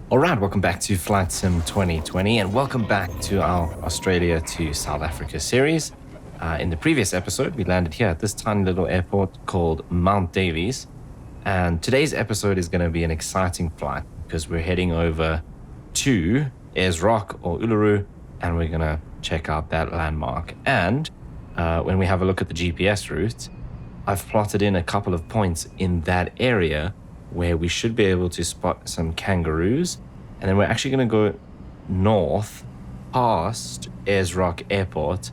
Alright, welcome back to Flight Sim 2020 and welcome back to our Australia to South Africa series. In the previous episode, we landed here at this tiny little airport called Mount Davies. And today's episode is going to be an exciting flight because we're heading over to Ayers Rock or Uluru and we're going to check out that landmark. And when we have a look at the GPS route, I've plotted in a couple of points in that area where we should be able to spot some kangaroos. And then we're actually going to go north past Ayers Rock Airport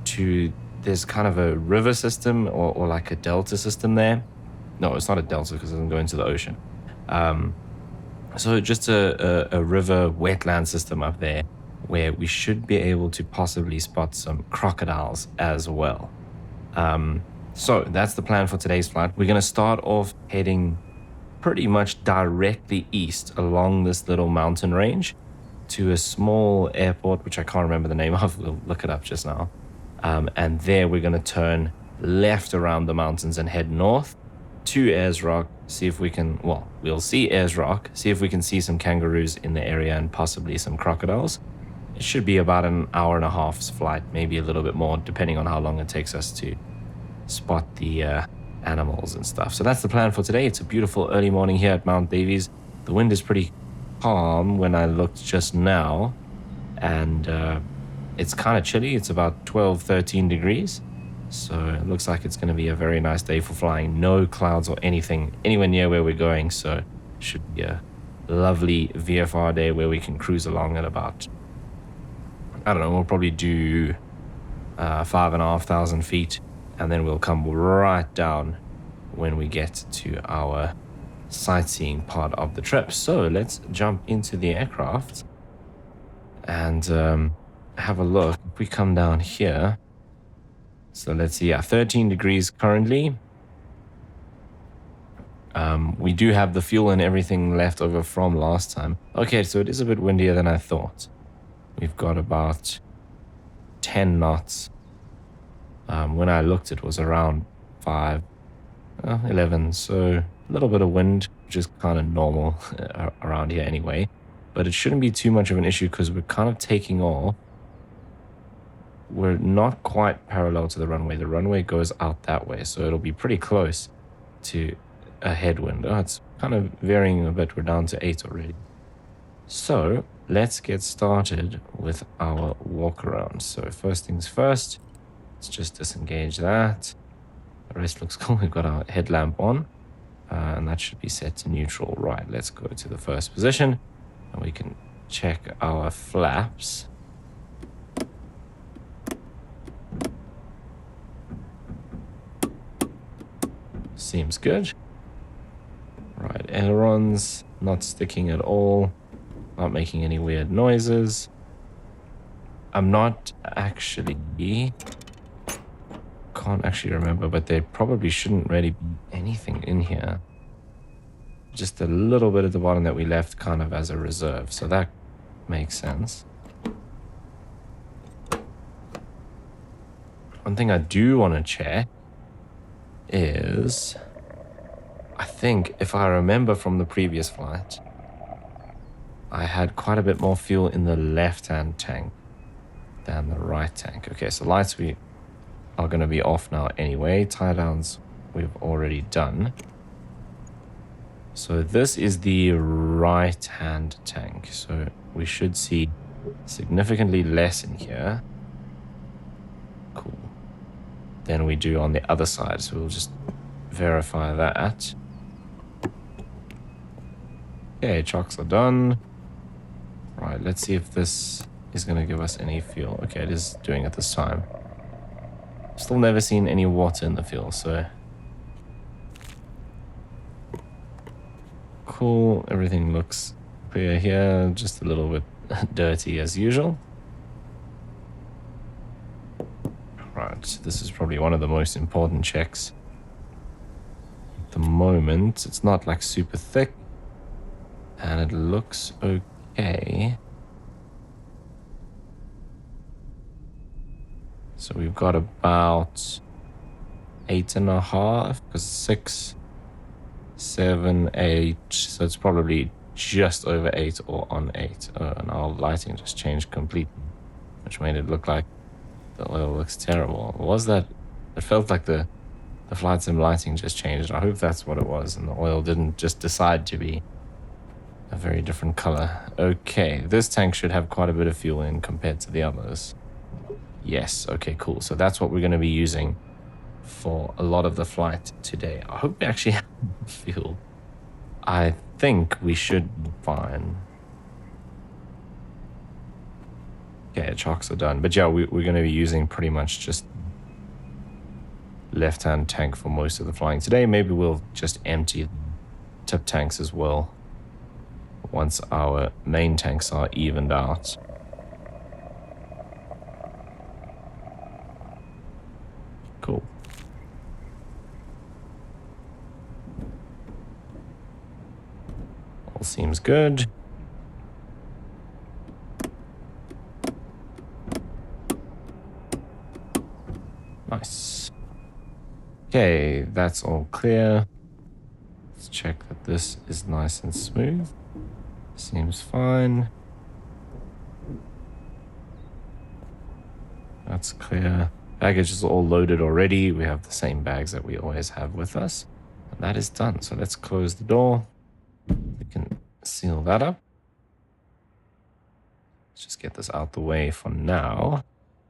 to, there's kind of a river system or like a delta system there. No, it's not a delta because it doesn't go into the ocean. So just a river wetland system up there where we should be able to possibly spot some crocodiles as well. So that's the plan for today's flight. We're going to start off heading pretty much directly east along this little mountain range to a small airport, which I can't remember the name of. We'll look it up just now. And there we're going to turn left around the mountains and head north to Ayers Rock, see if we can, well, we'll see Ayers Rock, see if we can see some kangaroos in the area and possibly some crocodiles. It should be about an hour and a half's flight, maybe a little bit more, depending on how long it takes us to spot the animals and stuff. So that's the plan for today. It's a beautiful early morning here at Mount Davies. The wind is pretty calm when I looked just now, and it's kind of chilly. It's about 12-13 degrees, so it looks like it's going to be a very nice day for flying. No clouds or anything anywhere near where we're going, so it should be a lovely VFR day where we can cruise along at about, I don't know, we'll probably do 5,500 feet, and then we'll come right down when we get to our sightseeing part of the trip. So let's jump into the aircraft and have a look. If we come down here, so let's see, 13 degrees currently. We do have the fuel and everything left over from last time. Okay, so it is a bit windier than I thought. We've got about 10 knots. When I looked, it was around 11, so a little bit of wind, which is kind of normal around here anyway. But it shouldn't be too much of an issue because we're kind of taking off. We're not quite parallel to the runway. The runway goes out that way, so it'll be pretty close to a headwind. Oh, it's kind of varying a bit. We're down to 8 already. So let's get started with our walk around. So first things first, let's just disengage that. The rest looks cool. We've got our headlamp on, and that should be set to neutral. Right, let's go to the first position, and we can check our flaps. Seems good. Right, ailerons, not sticking at all, not making any weird noises. I'm not actually... can't actually remember, but there probably shouldn't really be anything in here. Just a little bit at the bottom that we left kind of as a reserve, so that makes sense. One thing I do want to check is, I think if I remember from the previous flight, I had quite a bit more fuel in the left-hand tank than the right tank. Okay, so lights we are going to be off now anyway. Tie downs we've already done. So this is the right-hand tank. So we should see significantly less in here. Cool. Than we do on the other side. So we'll just verify that. Okay, chocks are done. Right, let's see if this is going to give us any fuel. Okay, it is doing it this time. Still never seen any water in the fuel, so cool. Everything looks clear here, just a little bit dirty as usual. Right, this is probably one of the most important checks. At the moment, it's not like super thick, and it looks okay. So we've got about 8.5, because 6, 7, 8. So it's probably just over 8 or on 8. Oh, and our lighting just changed completely, which made it look like the oil looks terrible. Was that? It felt like the flight sim lighting just changed. I hope that's what it was, and the oil didn't just decide to be a very different color. Okay, this tank should have quite a bit of fuel in compared to the others. Yes, okay, cool. So that's what we're going to be using for a lot of the flight today. I hope we actually have fuel. I think we should be fine. Okay, chocks are done. But yeah, we're going to be using pretty much just left-hand tank for most of the flying today. Maybe we'll just empty tip tanks as well once our main tanks are evened out. Cool. All seems good. Nice. Okay, that's all clear. Let's check that this is nice and smooth. Seems fine. That's clear. Baggage is all loaded already. We have the same bags that we always have with us. And that is done. So let's close the door. We can seal that up. Let's just get this out the way for now.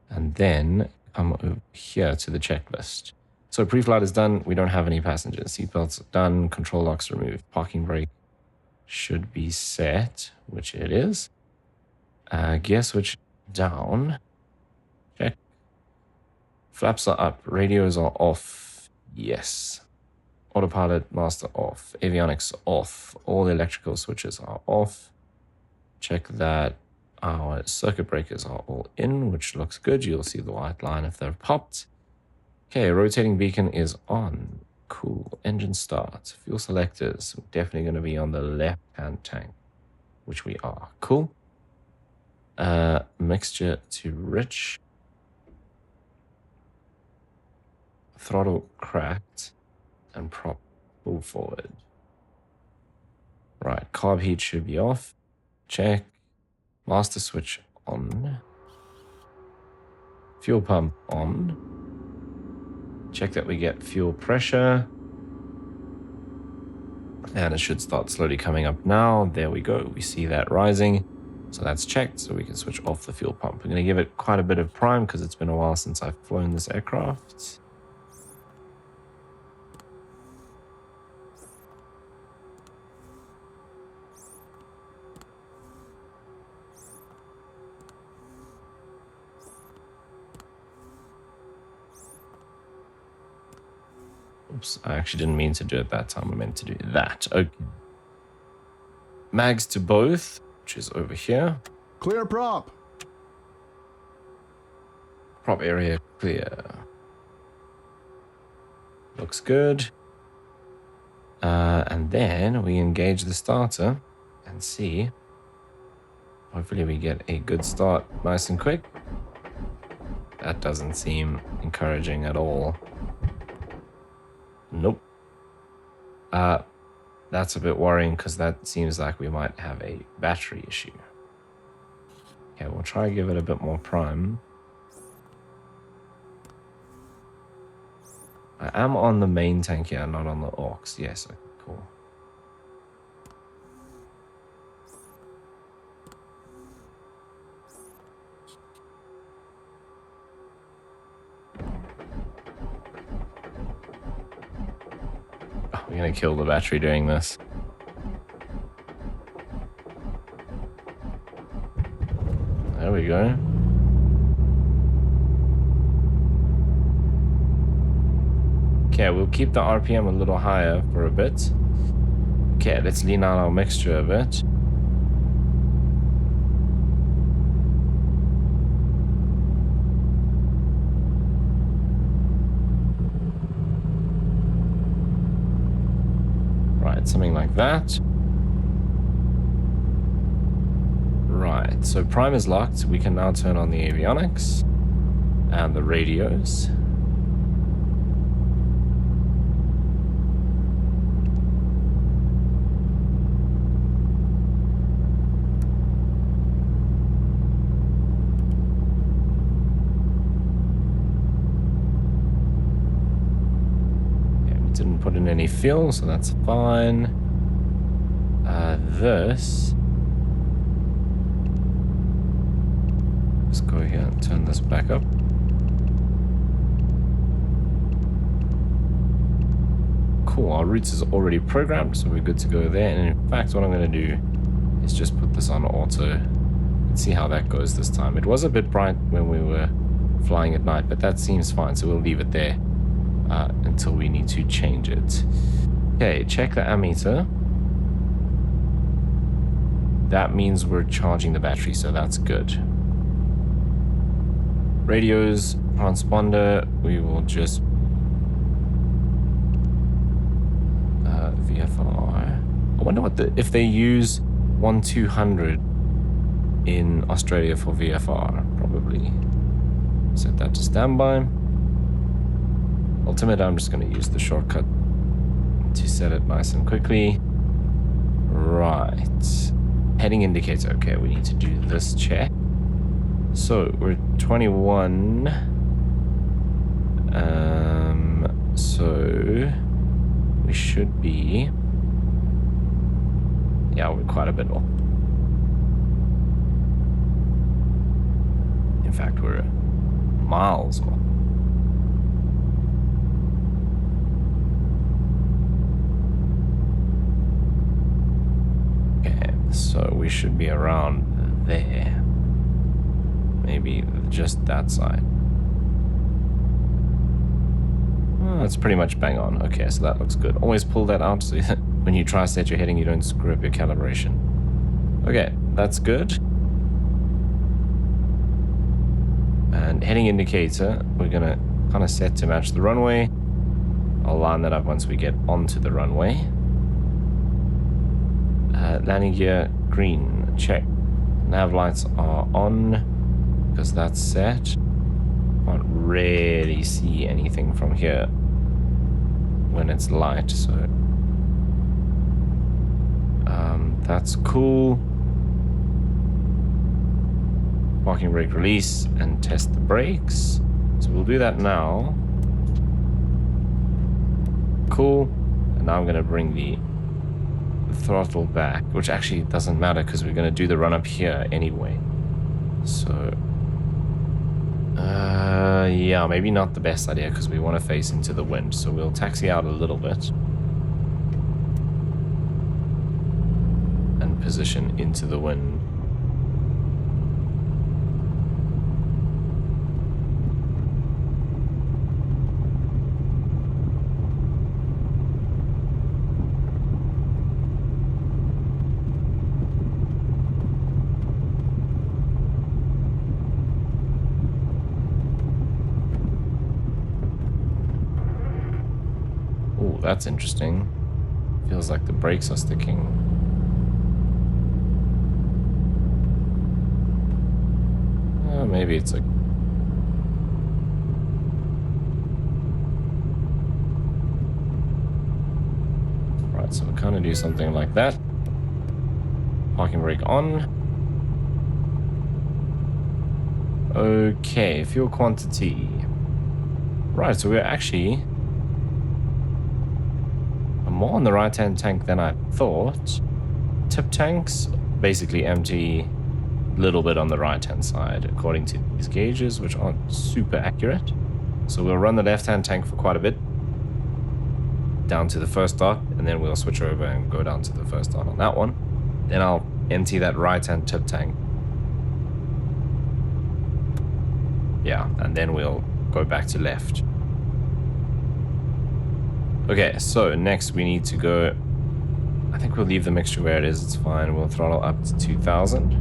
And then come over here to the checklist. So pre-flight is done. We don't have any passengers. Seatbelts done. Control locks removed. Parking brake should be set, which it is. Gear switch down. Check. Flaps are up. Radios are off. Yes. Autopilot master off. Avionics off. All the electrical switches are off. Check that our circuit breakers are all in, which looks good. You'll see the white line if they're popped. Okay, rotating beacon is on. Cool. Engine start. Fuel selectors. We're definitely going to be on the left-hand tank, which we are. Cool. Mixture to rich. Throttle cracked. And prop pull forward. Right, carb heat should be off. Check. Master switch on. Fuel pump on. Check that we get fuel pressure. And it should start slowly coming up now. There we go. We see that rising. So that's checked. So we can switch off the fuel pump. We're going to give it quite a bit of prime because it's been a while since I've flown this aircraft. Oops, I actually didn't mean to do it that time. I meant to do that. Okay. Mags to both, which is over here. Clear prop. Prop area clear. Looks good. And then we engage the starter and see. Hopefully we get a good start nice and quick. That doesn't seem encouraging at all. Nope. That's a bit worrying because that seems like we might have a battery issue. Okay, we'll try and give it a bit more prime. I am on the main tank here, not on the aux. Yes, okay, cool. We're gonna kill the battery doing this. There we go. Okay, we'll keep the RPM a little higher for a bit. Okay, let's lean out our mixture a bit. Something like that. Right, so prime is locked. We can now turn on the avionics and the radios. any fuel, so that's fine. This... Let's go here and turn this back up. Cool, our routes is already programmed, so we're good to go there. And in fact, what I'm going to do is just put this on auto and see how that goes this time. It was a bit bright when we were flying at night, but that seems fine, so we'll leave it there until we need to change it. Okay, check the ammeter. That means we're charging the battery, so that's good. Radios, transponder, we will just VFR. I wonder what if they use 1200 in Australia for VFR. Probably set that to standby. Ultimate, I'm just going to use the shortcut to set it nice and quickly. Right, heading indicator. Okay, we need to do this check. So we're 21. So we should be, yeah, we're quite a bit off. In fact, we're miles off. Okay, so we should be around there. Maybe just that side. Oh, that's pretty much bang on. Okay, so that looks good. Always pull that out so that when you try to set your heading, you don't screw up your calibration. Okay, that's good. And heading indicator, we're gonna kind of set to match the runway. I'll line that up once we get onto the runway. Landing gear, green, check. Nav lights are on, because that's set. Can't really see anything from here when it's light, so that's cool. Parking brake release and test the brakes, so we'll do that now. Cool. And now I'm going to bring the throttle back, which actually doesn't matter because we're going to do the run up here anyway. So yeah, maybe not the best idea because we want to face into the wind, so we'll taxi out a little bit and position into the wind. That's interesting. Feels like the brakes are sticking. Maybe it's like... Right, so we'll kind of do something like that. Parking brake on. Okay, fuel quantity. Right, so we're actually more on the right-hand tank than I thought. Tip tanks, basically empty, little bit on the right-hand side, according to these gauges, which aren't super accurate. So we'll run the left-hand tank for quite a bit, down to the first dot, and then we'll switch over and go down to the first dot on that one. Then I'll empty that right-hand tip tank. Yeah, and then we'll go back to left. Okay, so next we need to go, I think we'll leave the mixture where it is, it's fine. We'll throttle up to 2000.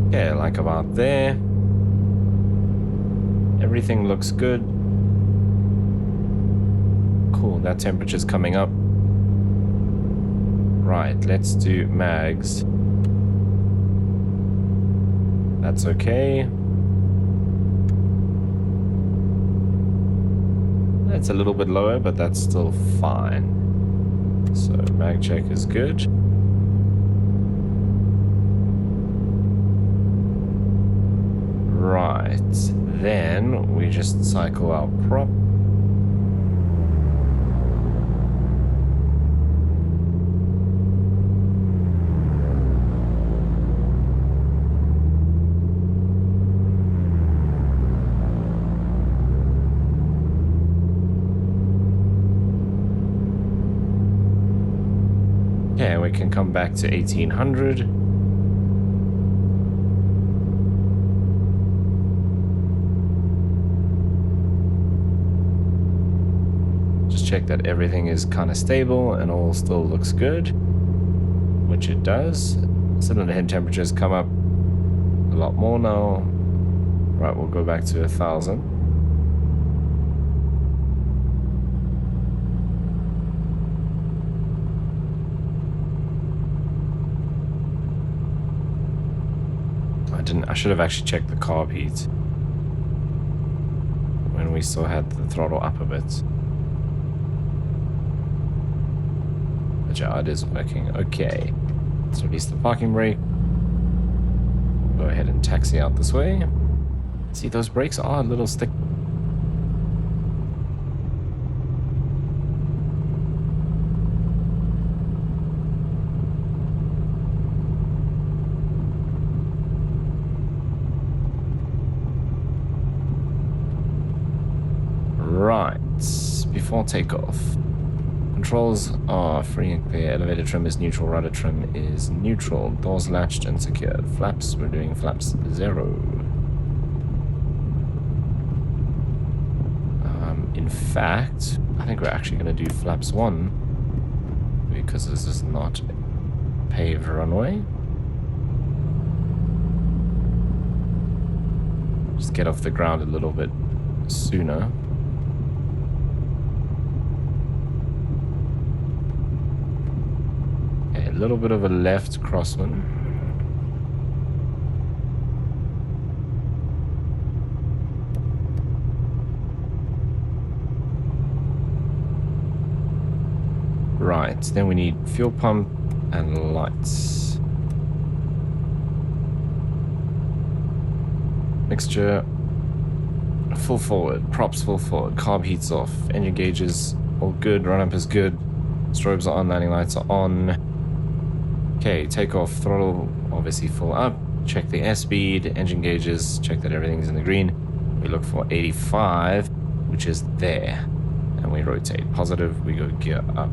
Okay, like about there. Everything looks good. Cool, that temperature's coming up. Right, let's do mags. That's okay. It's a little bit lower, but that's still fine. So mag check is good. Right, then we just cycle our prop. Okay, we can come back to 1800. Just check that everything is kind of stable and all still looks good, which it does. Cylinder head temperatures come up a lot more now. Right, we'll go back to 1000. I should have actually checked the carb heat when we still had the throttle up a bit. But yeah, it is working. Okay, let's release the parking brake. Go ahead and taxi out this way. See, those brakes are a little sticky. Right, before takeoff, controls are free and clear. Elevator trim is neutral, rudder trim is neutral, doors latched and secured. Flaps, we're doing flaps 0. In fact, I think we're actually going to do flaps 1 because this is not a paved runway. Just get off the ground a little bit sooner. A little bit of a left crosswind. Right, then we need fuel pump and lights. Mixture full forward, props full forward, carb heats off, engine gauges all good, run up is good, strobes are on, landing lights are on. Okay, takeoff, throttle obviously full up, check the airspeed, engine gauges, check that everything's in the green. We look for 85, which is there, and we rotate. Positive, we go gear up.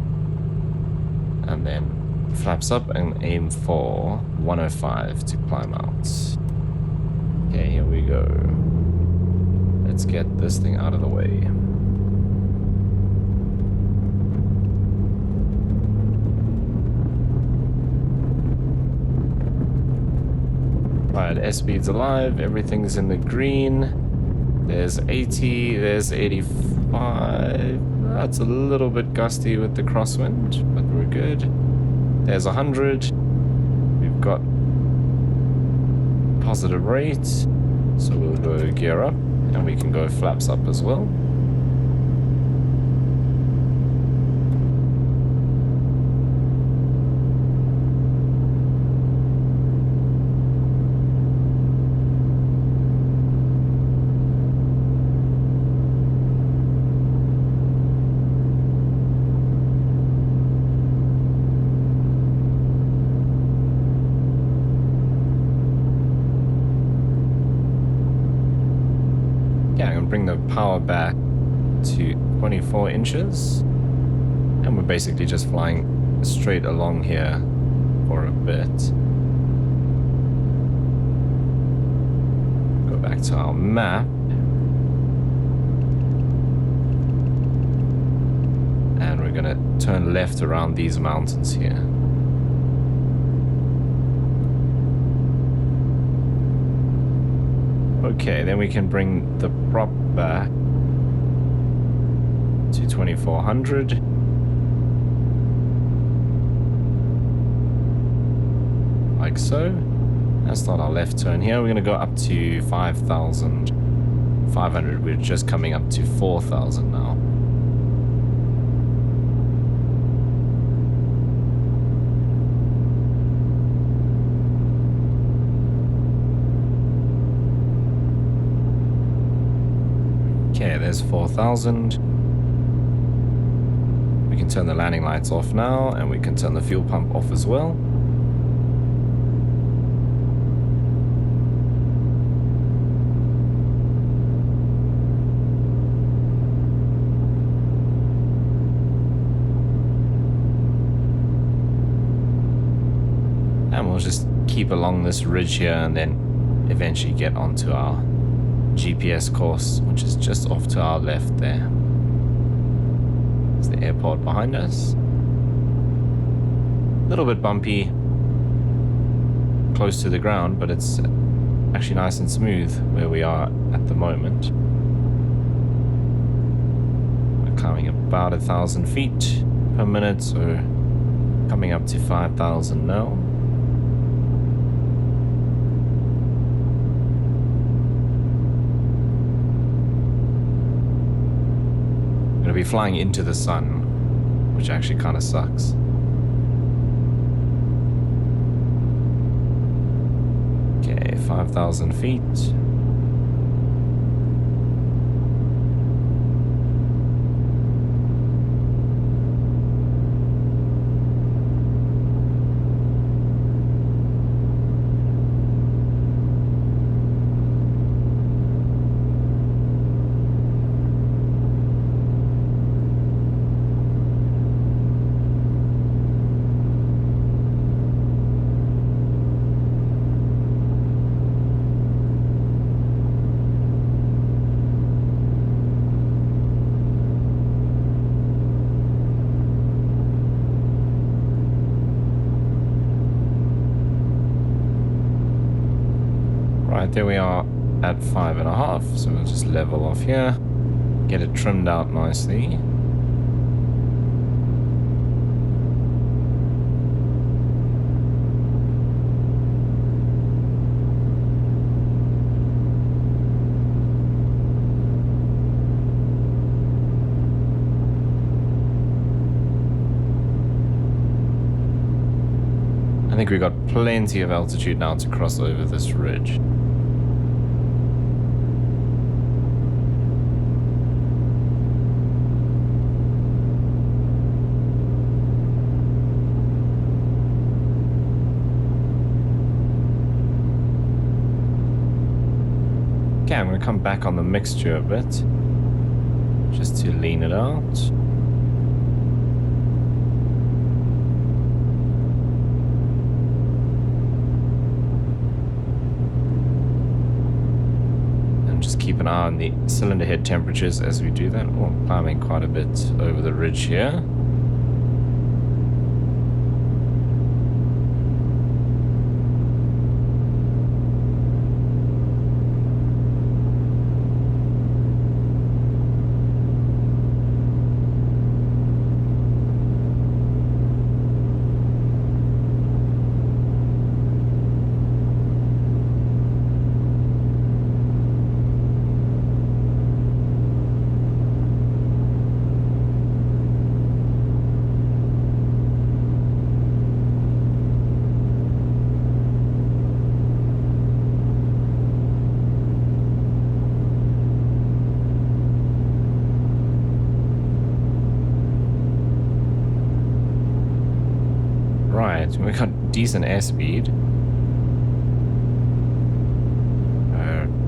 And then flaps up and aim for 105 to climb out. Okay, here we go. Let's get this thing out of the way. Right, airspeed's alive, everything's in the green. There's 80, there's 85. That's a little bit gusty with the crosswind, but we're good. There's 100. We've got positive rate, so we'll go gear up, and we can go flaps up as well. Bring the power back to 24 inches, and we're basically just flying straight along here for a bit. Go back to our map, and we're gonna turn left around these mountains here. Okay, then we can bring the prop back to 2400. Like so. That's not our left turn here. We're going to go up to 5,500. We're just coming up to 4,000 now. there's 4,000. We can turn the landing lights off now, and we can turn the fuel pump off as well. And we'll just keep along this ridge here and then eventually get onto our GPS course, which is just off to our left there. There's the airport behind us. A little bit bumpy, close to the ground, but it's actually nice and smooth where we are at the moment. We're climbing about 1,000 feet per minute, so coming up to 5,000 now. Be flying into the sun, which actually kind of sucks. Okay, 5,000 feet. There we are at 5.5, so we'll just level off here, get it trimmed out nicely. I think we've got plenty of altitude now to cross over this ridge. Okay, I'm going to come back on the mixture a bit, just to lean it out. And just keep an eye on the cylinder head temperatures as we do that. Oh, climbing quite a bit over the ridge here. We got decent airspeed.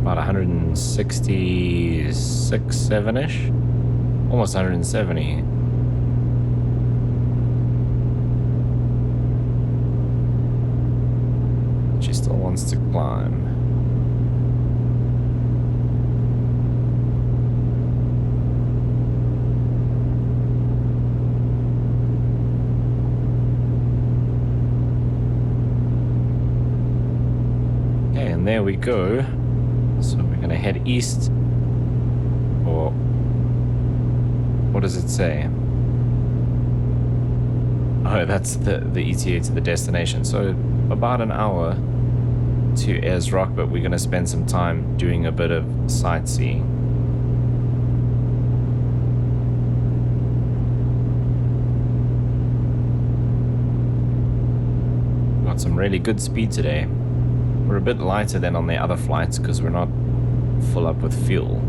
About 166, 7-ish. Almost 170. She still wants to climb. There we go. So we're going to head east, or what does it say? Oh, that's the ETA to the destination. So about an hour to Ayers Rock, but we're going to spend some time doing a bit of sightseeing. Got some really good speed today. We're a bit lighter than on the other flights because we're not full up with fuel.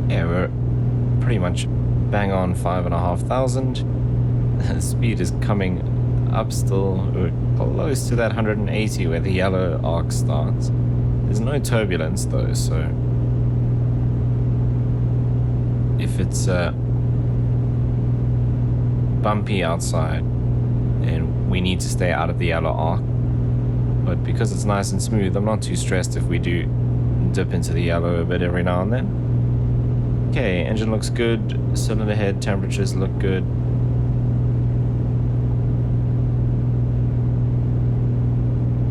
Yeah, we're pretty much bang on 5,500. The speed is coming up still. We're close to that 180 where the yellow arc starts. There's no turbulence though, so if it's bumpy outside, and we need to stay out of the yellow arc. But because it's nice and smooth, I'm not too stressed if we do dip into the yellow a bit every now and then. Okay, engine looks good. Cylinder head temperatures look good.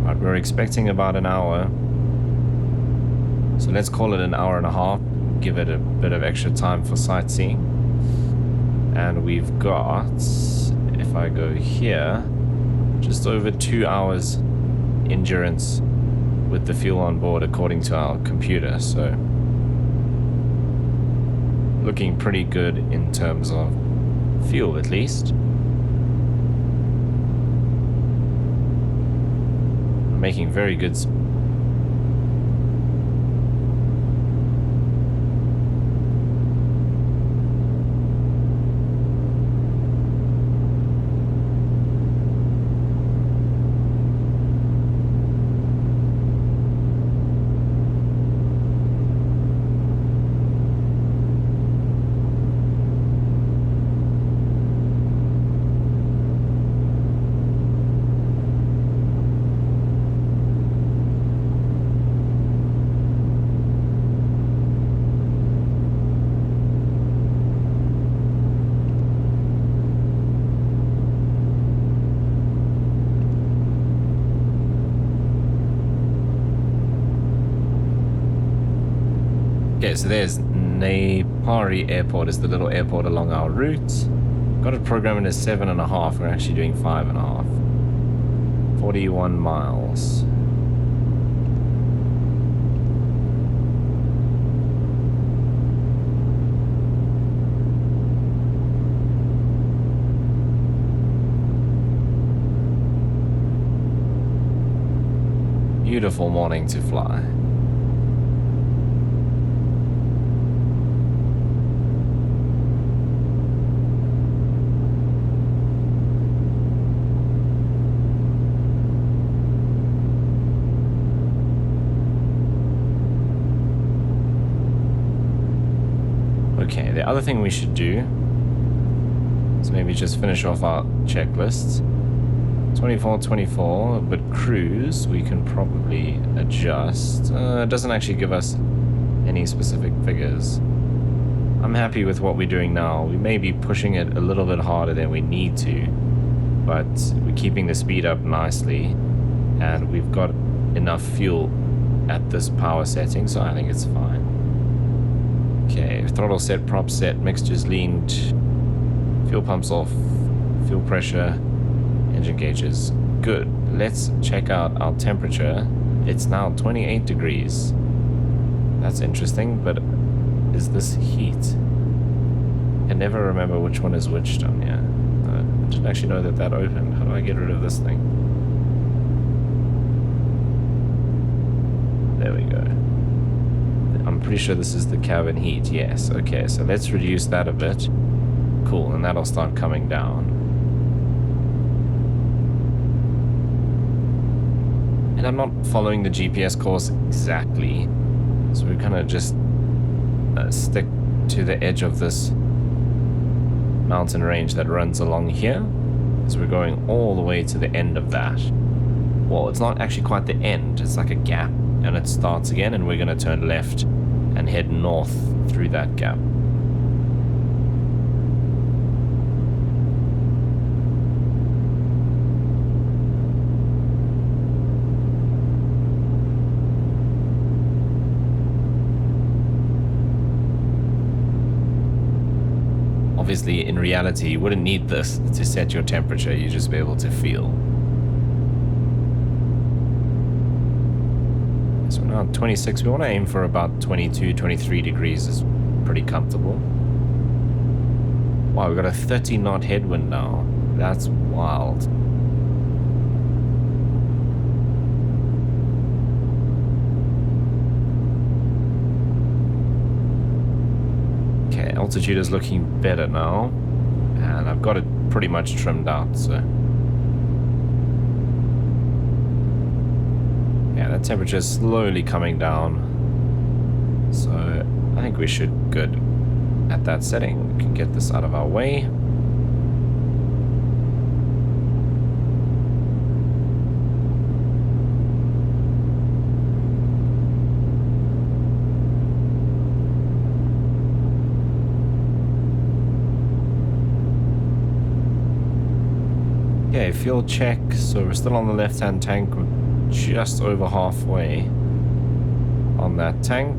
Right, we're expecting about an hour. So let's call it an hour and a half. Give it a bit of extra time for sightseeing. And we've got, if I go here, just over 2 hours endurance with the fuel on board according to our computer. So looking pretty good in terms of fuel, at least. Making very good Okay, so there's Nepari Airport, is the little airport along our route. Got it programmed as 7.5. We're actually doing 5.5. 41 miles. Beautiful morning to fly. Okay, the other thing we should do is maybe just finish off our checklists. 24, but cruise we can probably adjust. It doesn't actually give us any specific figures. I'm happy with what we're doing now. We may be pushing it a little bit harder than we need to, but we're keeping the speed up nicely, and we've got enough fuel at this power setting, so I think it's fine. Okay, throttle set, prop set, mixtures leaned, fuel pumps off, fuel pressure, engine gauges good. Let's check out our temperature. It's now 28 degrees. That's interesting, but is this heat? I never remember which one is which down here. I didn't actually know that that opened. How do I get rid of this thing? There we go. I'm pretty sure this is the cabin heat. Yes, okay, so let's reduce that a bit. Cool, and that'll start coming down. And I'm not following the GPS course exactly, so we kind of just stick to the edge of this mountain range that runs along here. So we're going all the way to the end of that. Well, it's not actually quite the end, it's like a gap, and it starts again, and we're going to turn left and head north through that gap. Obviously, in reality, you wouldn't need this to set your temperature, you'd just be able to feel. So we're now at 26, we want to aim for about 22, 23 degrees is pretty comfortable. Wow, we've got a 30 knot headwind now. That's wild. altitude is looking better now, and I've got it pretty much trimmed out, so yeah, the temperature is slowly coming down, so I think we should be good at that setting. We can get this out of our way. Okay, fuel check. So we're still on the left-hand tank. We're just over halfway on that tank.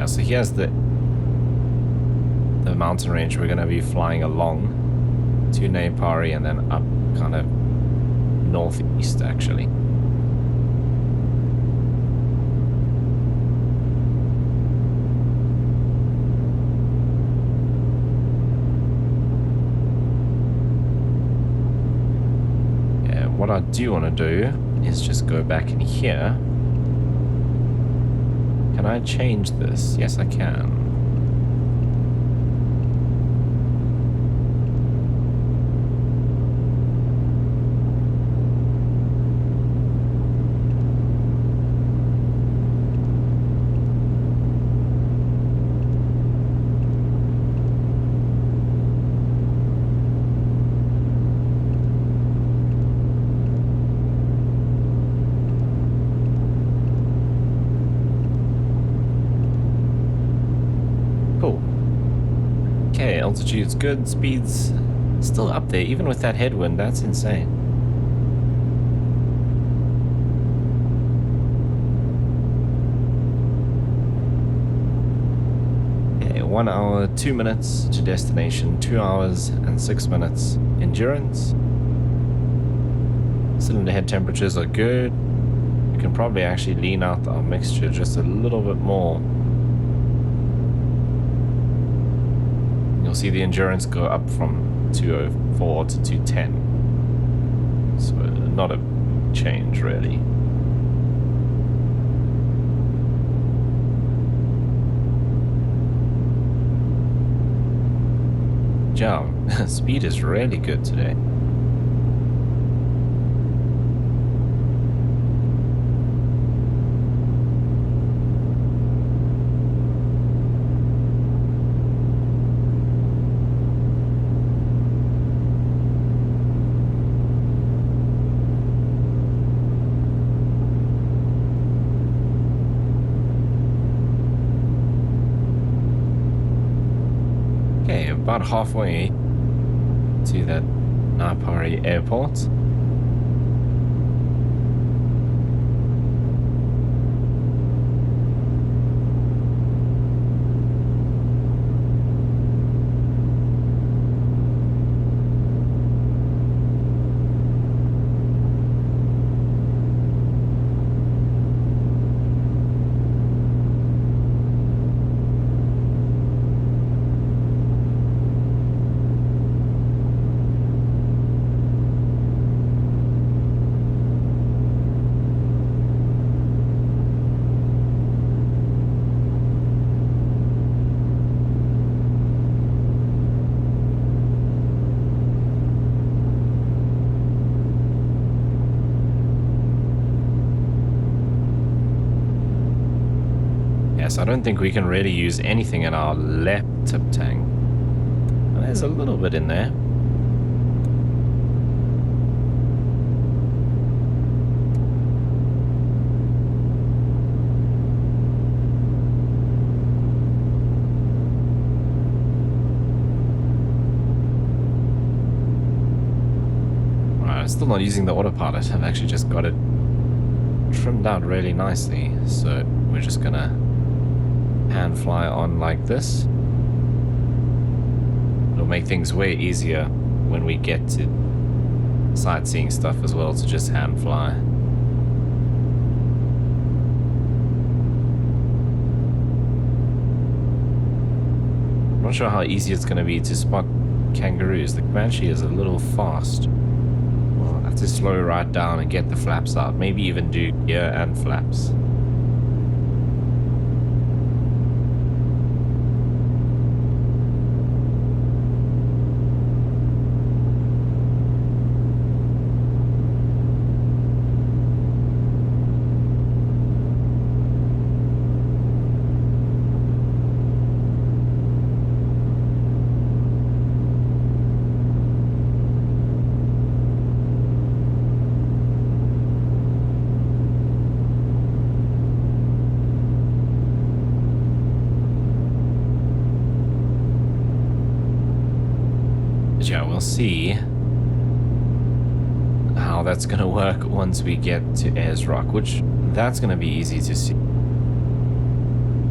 So here's the mountain range we're going to be flying along to Nepari and then up kind of northeast actually. Yeah, what I do want to do is just go back in here. Can I change this? Yes, I can. Altitude's good, speed's still up there, even with that headwind. That's insane. Okay, 1 hour, 2 minutes to destination, 2 hours and 6 minutes endurance. Cylinder head temperatures are good. We can probably actually lean out our mixture just a little bit more. You'll see the endurance go up from 204 to 210. So not a change really. Job. Speed is really good today. About halfway to that Nepari airport. I don't think we can really use anything in our left tip tank. Well, there's a little bit in there. still not using the autopilot. I've actually just got it trimmed out really nicely. So we're just gonna hand fly on like this. It'll make things way easier when we get to sightseeing stuff as well to just hand fly. I'm not sure how easy it's going to be to spot kangaroos. The Comanche is a little fast. Well, I have to slow right down and get the flaps out. Maybe even do gear and flaps. Yeah, we'll see how that's going to work once we get to Ayers Rock, which that's going to be easy to see.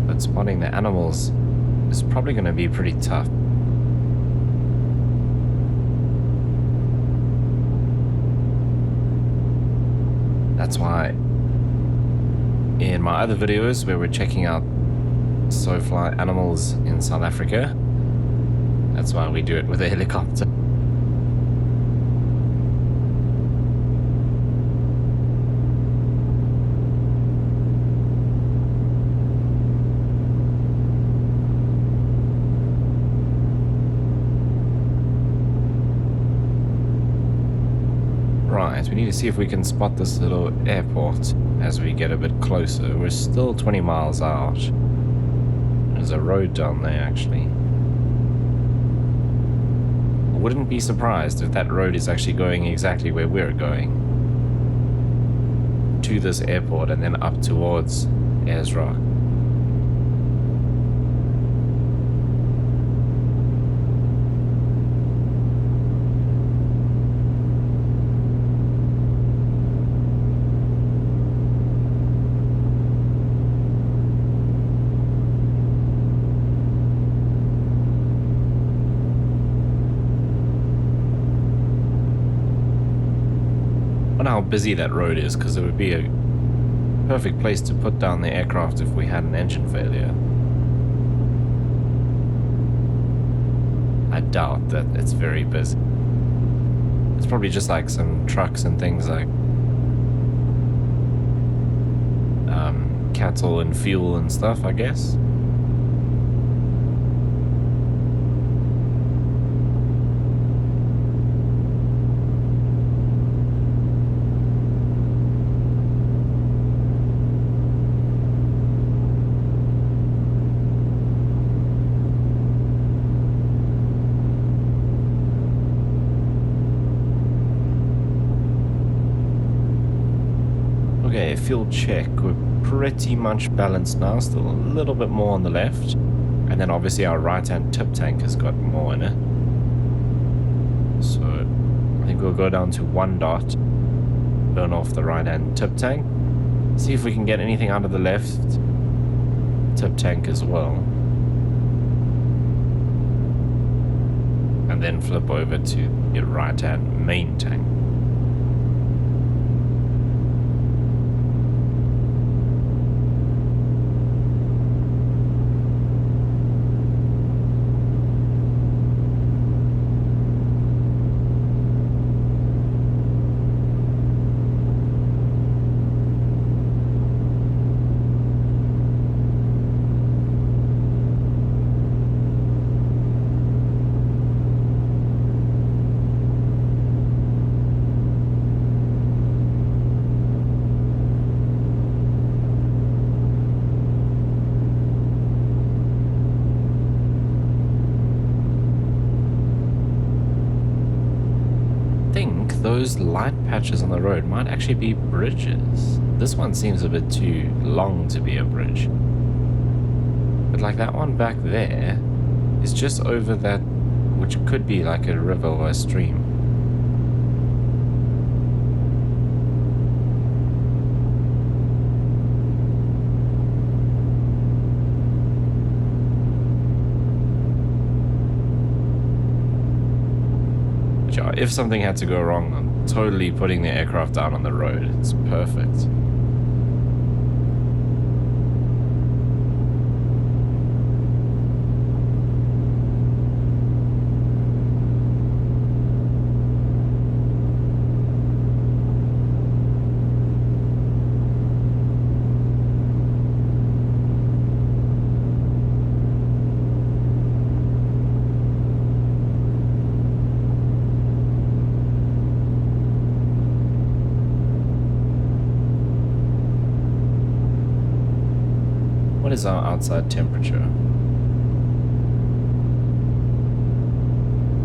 But spotting the animals is probably going to be pretty tough. That's why in my other videos where we're checking out Sofly animals in South Africa, that's why we do it with a helicopter. Right, we need to see if we can spot this little airport as we get a bit closer. We're still 20 miles out. There's a road down there actually. Wouldn't be surprised if that road is actually going exactly where we're going, to this airport and then up towards Ayers Rock. How busy that road is, because it would be a perfect place to put down the aircraft if we had an engine failure. I doubt that it's very busy. It's probably just like some trucks and things like cattle and fuel and stuff, I guess. Okay, fuel check. We're pretty much balanced now, still a little bit more on the left. And then obviously our right-hand tip tank has got more in it. So I think we'll go down to 1 dot, burn off the right-hand tip tank. See if we can get anything out of the left tip tank as well. And then flip over to your right-hand main tank. Those light patches on the road might actually be bridges. This one seems a bit too long to be a bridge. But like that one back there is just over that, which could be like a river or a stream. if something had to go wrong, I'm totally putting the aircraft down on the road. It's perfect. What is our outside temperature?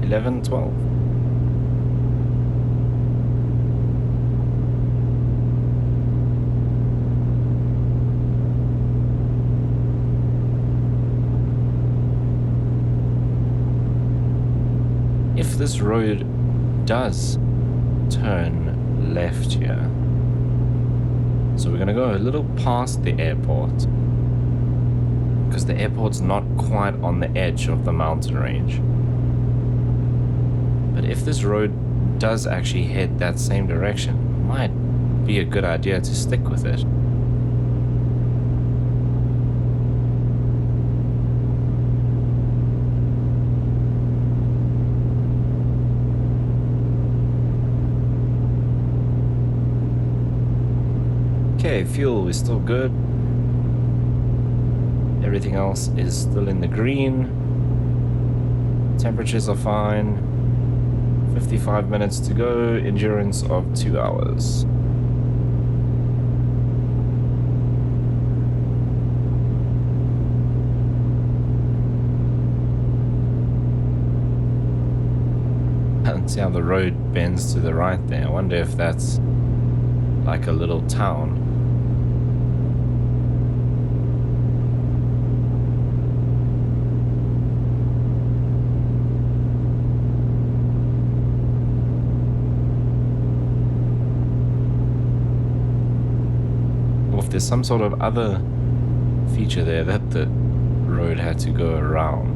11, 12. If this road does turn left here, so we're going to go a little past the airport, because the airport's not quite on the edge of the mountain range. But if this road does actually head that same direction, it might be a good idea to stick with it. Okay, fuel is still good. Everything else is still in the green. Temperatures are fine. 55 minutes to go. Endurance of 2 hours. And see how the road bends to the right there. I wonder if that's like a little town. There's some sort of other feature there that the road had to go around.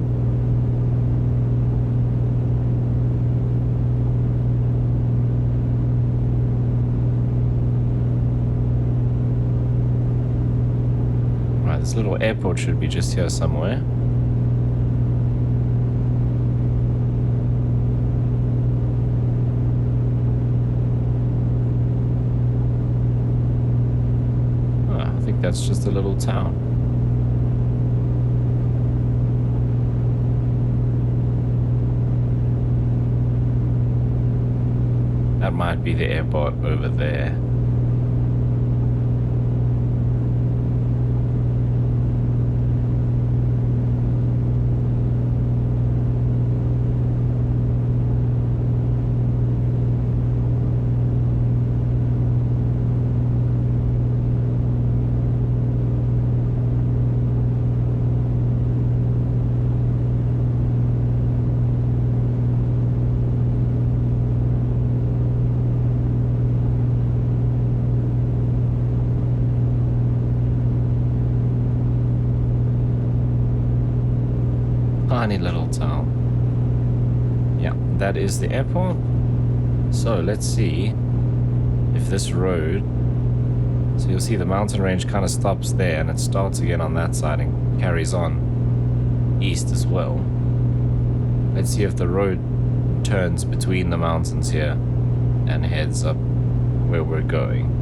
Right, this little airport should be just here somewhere. That's just a little town. That might be the airport over there. Tiny little town. Yeah, that is the airport. So let's see if this road, so you'll see the mountain range kind of stops there and it starts again on that side and carries on east as well. Let's see if the road turns between the mountains here and heads up where we're going.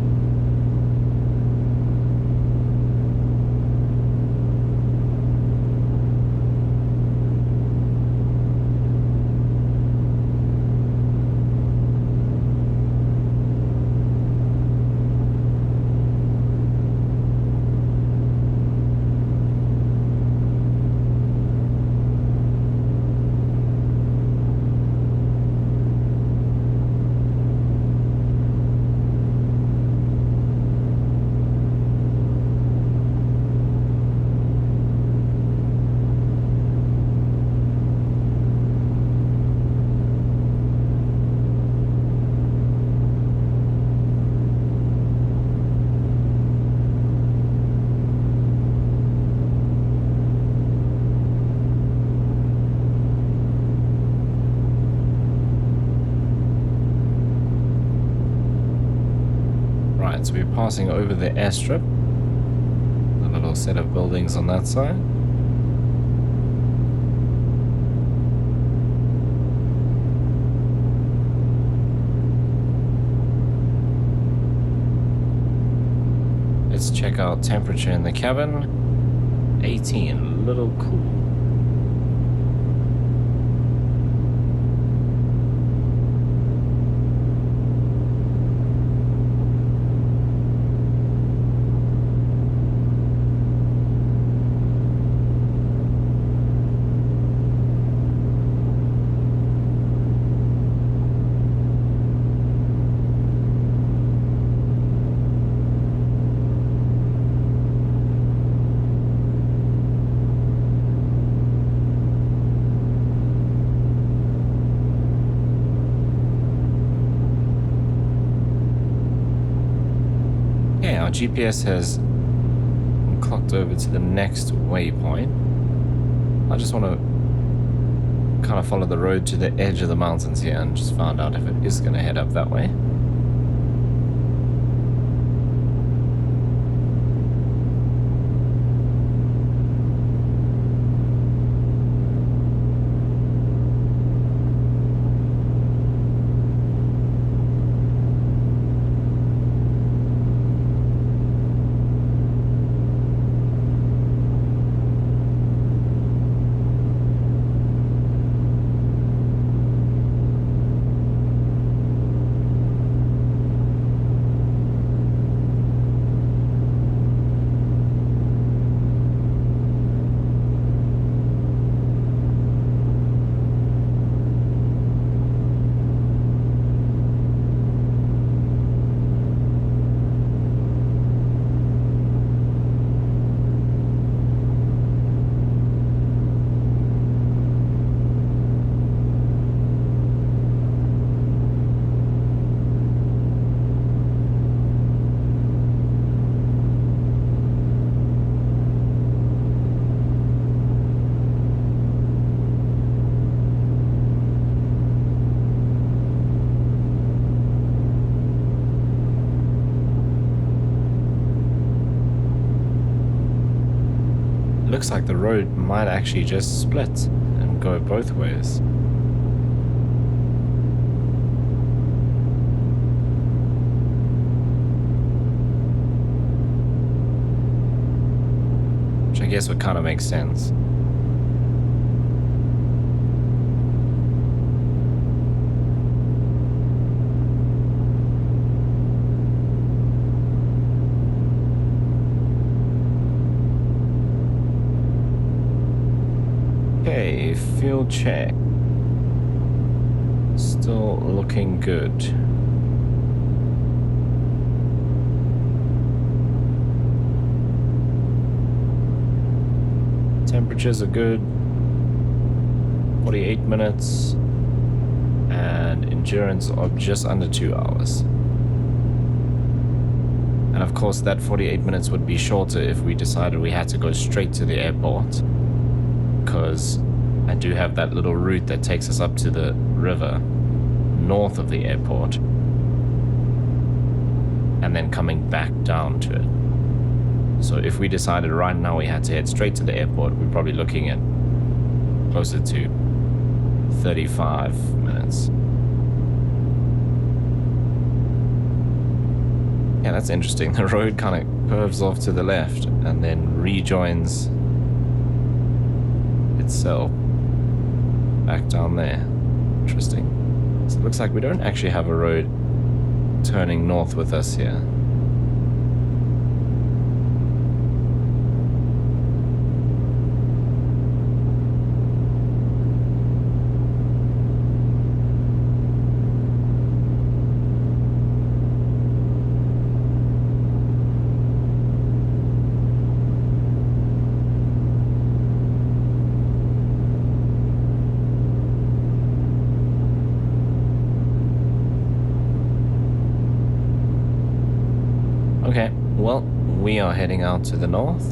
Alright, so we're passing over the airstrip. A little set of buildings on that side. Let's check out temperature in the cabin. 18, a little cool. Our GPS has clocked over to the next waypoint. I just want to kind of follow the road to the edge of the mountains here and just find out if it is going to head up that way. Looks like the road might actually just split and go both ways. Which I guess would kind of make sense. Okay, fuel check. Still looking good. Temperatures are good. 48 minutes. And endurance of just under 2 hours. And of course that 48 minutes would be shorter if we decided we had to go straight to the airport. Because I do have that little route that takes us up to the river north of the airport and then coming back down to it. So if we decided right now we had to head straight to the airport, we're probably looking at closer to 35 minutes. Yeah, that's interesting. The road kind of curves off to the left and then rejoins itself back down there. Interesting. So it looks like we don't actually have a road turning north with us here. Okay, well, we are heading out to the north.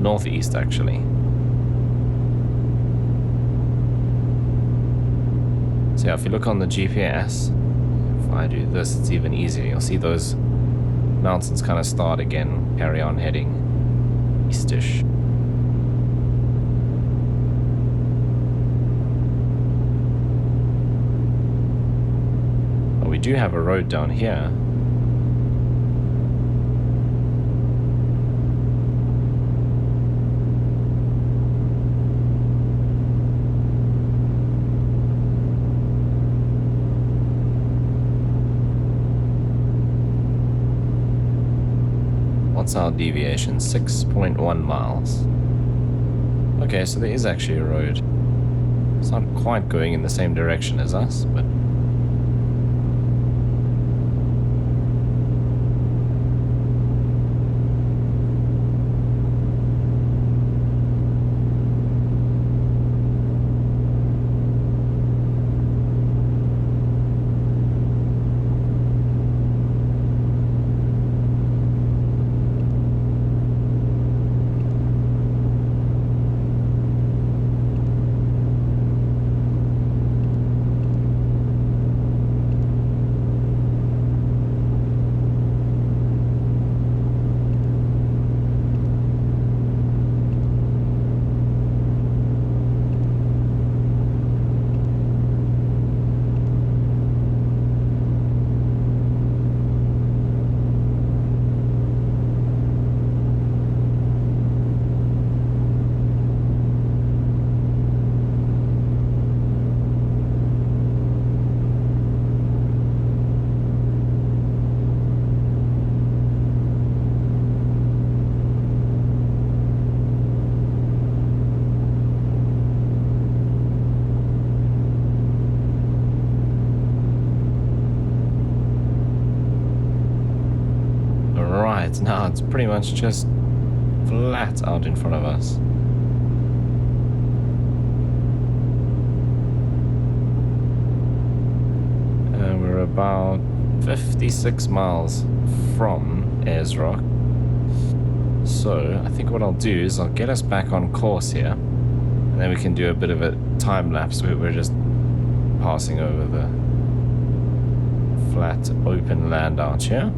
northeast actually. So yeah, if you look on the GPS, if I do this, it's even easier. You'll see those mountains kind of start again, carry on heading eastish. But we do have a road down here. What's our deviation? 6.1 miles. Okay, so there is actually a road. It's not quite going in the same direction as us, but... Now it's pretty much just flat out in front of us. And we're about 56 miles from Ayers Rock. So I think what I'll do is I'll get us back on course here, and then we can do a bit of a time lapse where we're just passing over the flat open land out here.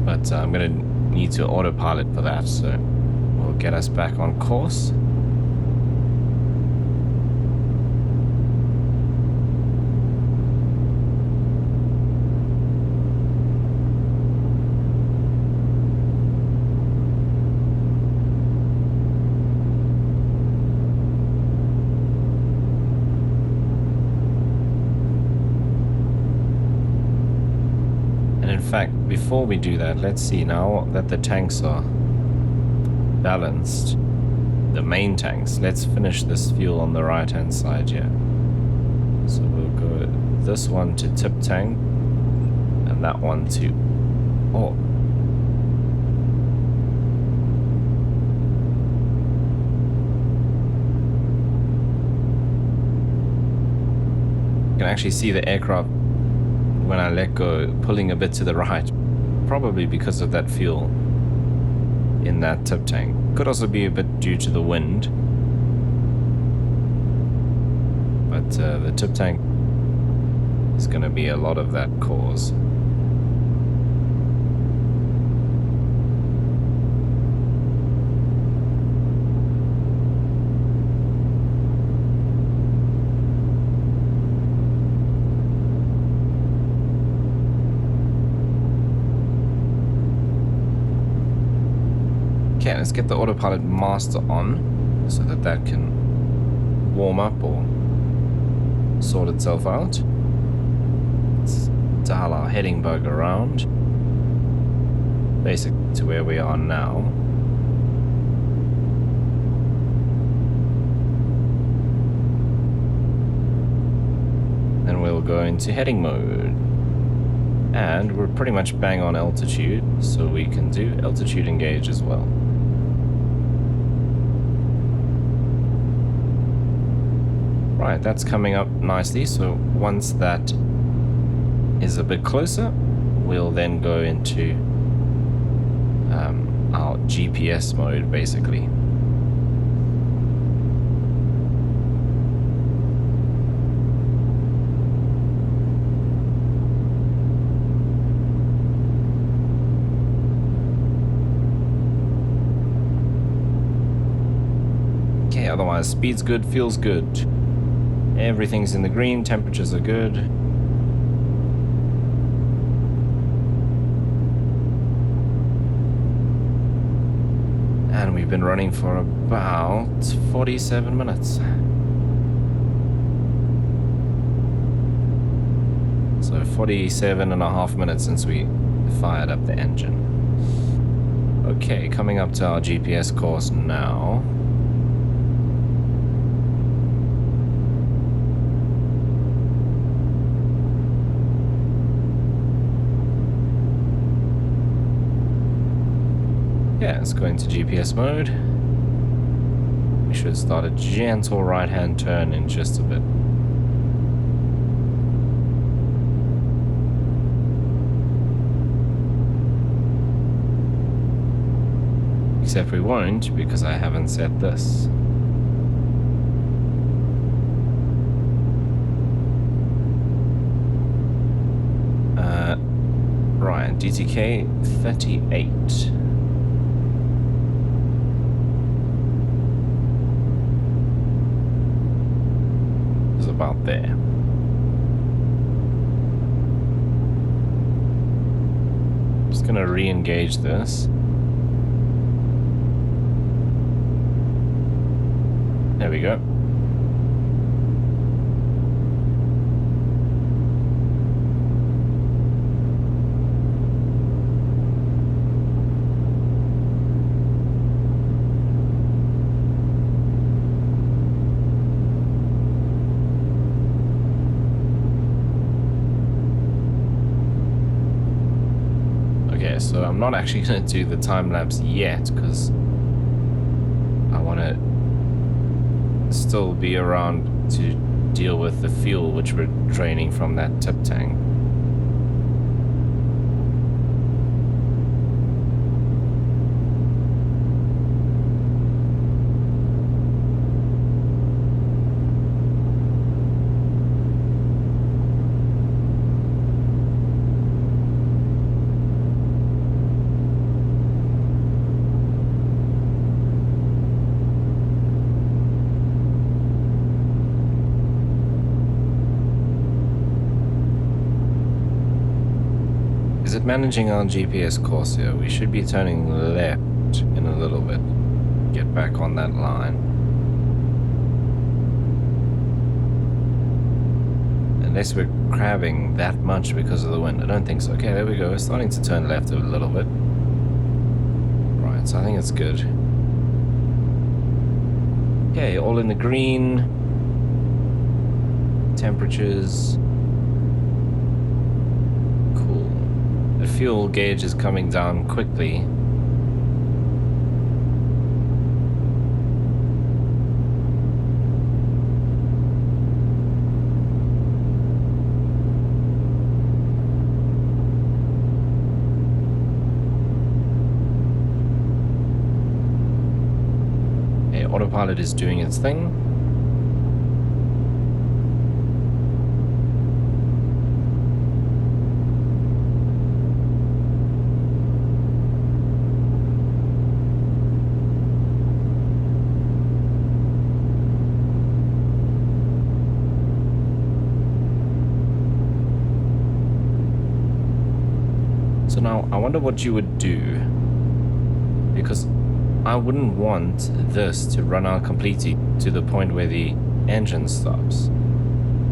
But I'm going to need to autopilot for that, so we'll get us back on course. Before we do that, let's see now that the tanks are balanced, the main tanks, let's finish this fuel on the right hand side here. So we'll go this one to tip tank and that one to oh. You can actually see the aircraft when I let go pulling a bit to the right, probably because of that fuel in that tip tank. Could also be a bit due to the wind, but the tip tank is going to be a lot of that cause. Okay, let's get the autopilot master on so that that can warm up or sort itself out. Let's dial our heading bug around, basically to where we are now. Then we'll go into heading mode. And we're pretty much bang on altitude, so we can do altitude engage as well. Right, that's coming up nicely, so once that is a bit closer, we'll then go into our GPS mode, basically. Okay, otherwise speed's good, feels good. Everything's in the green, temperatures are good. And we've been running for about 47 minutes. So 47 and a half minutes since we fired up the engine. Okay, coming up to our GPS course now. Yeah, let's go into GPS mode. We should start a gentle right-hand turn in just a bit. Except we won't, because I haven't set this. Right, DTK 38. About there. Just gonna re-engage this. There we go. So I'm not actually going to do the time lapse yet because I want to still be around to deal with the fuel which we're draining from that tip tank. Is it managing our GPS course here? We should be turning left in a little bit. Get back on that line. Unless we're crabbing that much because of the wind. I don't think so. Okay, there we go. We're starting to turn left a little bit. Right, so I think it's good. Okay, all in the green. Temperatures. The fuel gauge is coming down quickly. Okay, autopilot is doing its thing. So now, I wonder what you would do, because I wouldn't want this to run out completely to the point where the engine stops.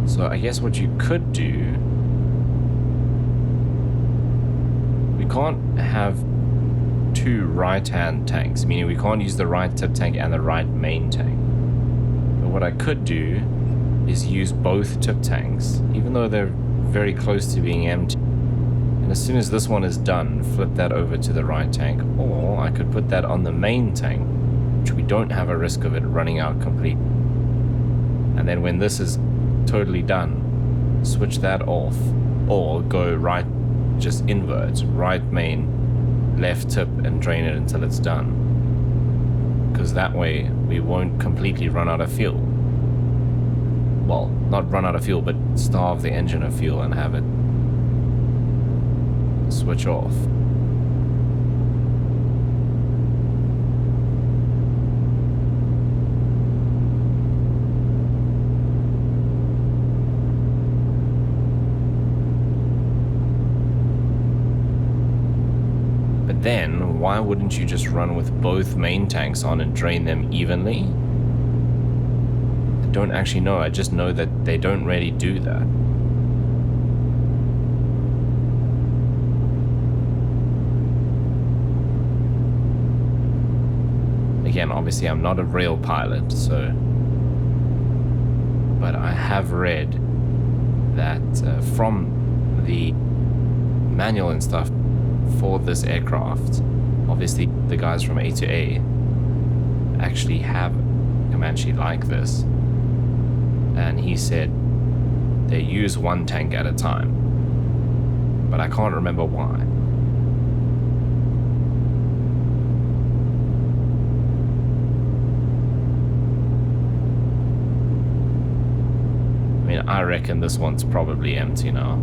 So I guess what you could do, we can't have two right-hand tanks, meaning we can't use the right tip tank and the right main tank. But what I could do is use both tip tanks, even though they're very close to being empty. And as soon as this one is done, flip that over to the right tank, or I could put that on the main tank, which we don't have a risk of it running out complete. And then when this is totally done, switch that off, or go right, just invert, right main, left tip and drain it until it's done. Because that way we won't completely run out of fuel. Well, not run out of fuel, but starve the engine of fuel and have it switch off. But then, why wouldn't you just run with both main tanks on and drain them evenly? I don't actually know, I just know that they don't really do that. Again, obviously I'm not a rail pilot, so... But I have read that from the manual and stuff for this aircraft, obviously the guys from A2A actually have Comanche like this. And he said they use one tank at a time. But I can't remember why. I reckon this one's probably empty now.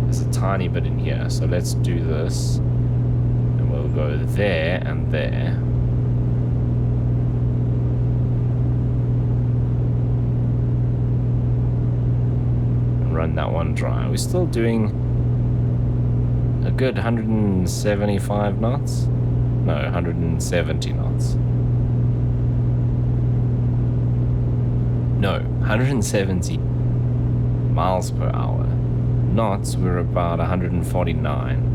There's a tiny bit in here, so let's do this. And we'll go there and there. And run that one dry. We're still doing a good 175 knots? No, 170 knots. No, 170 miles per hour. Knots, we're about 149.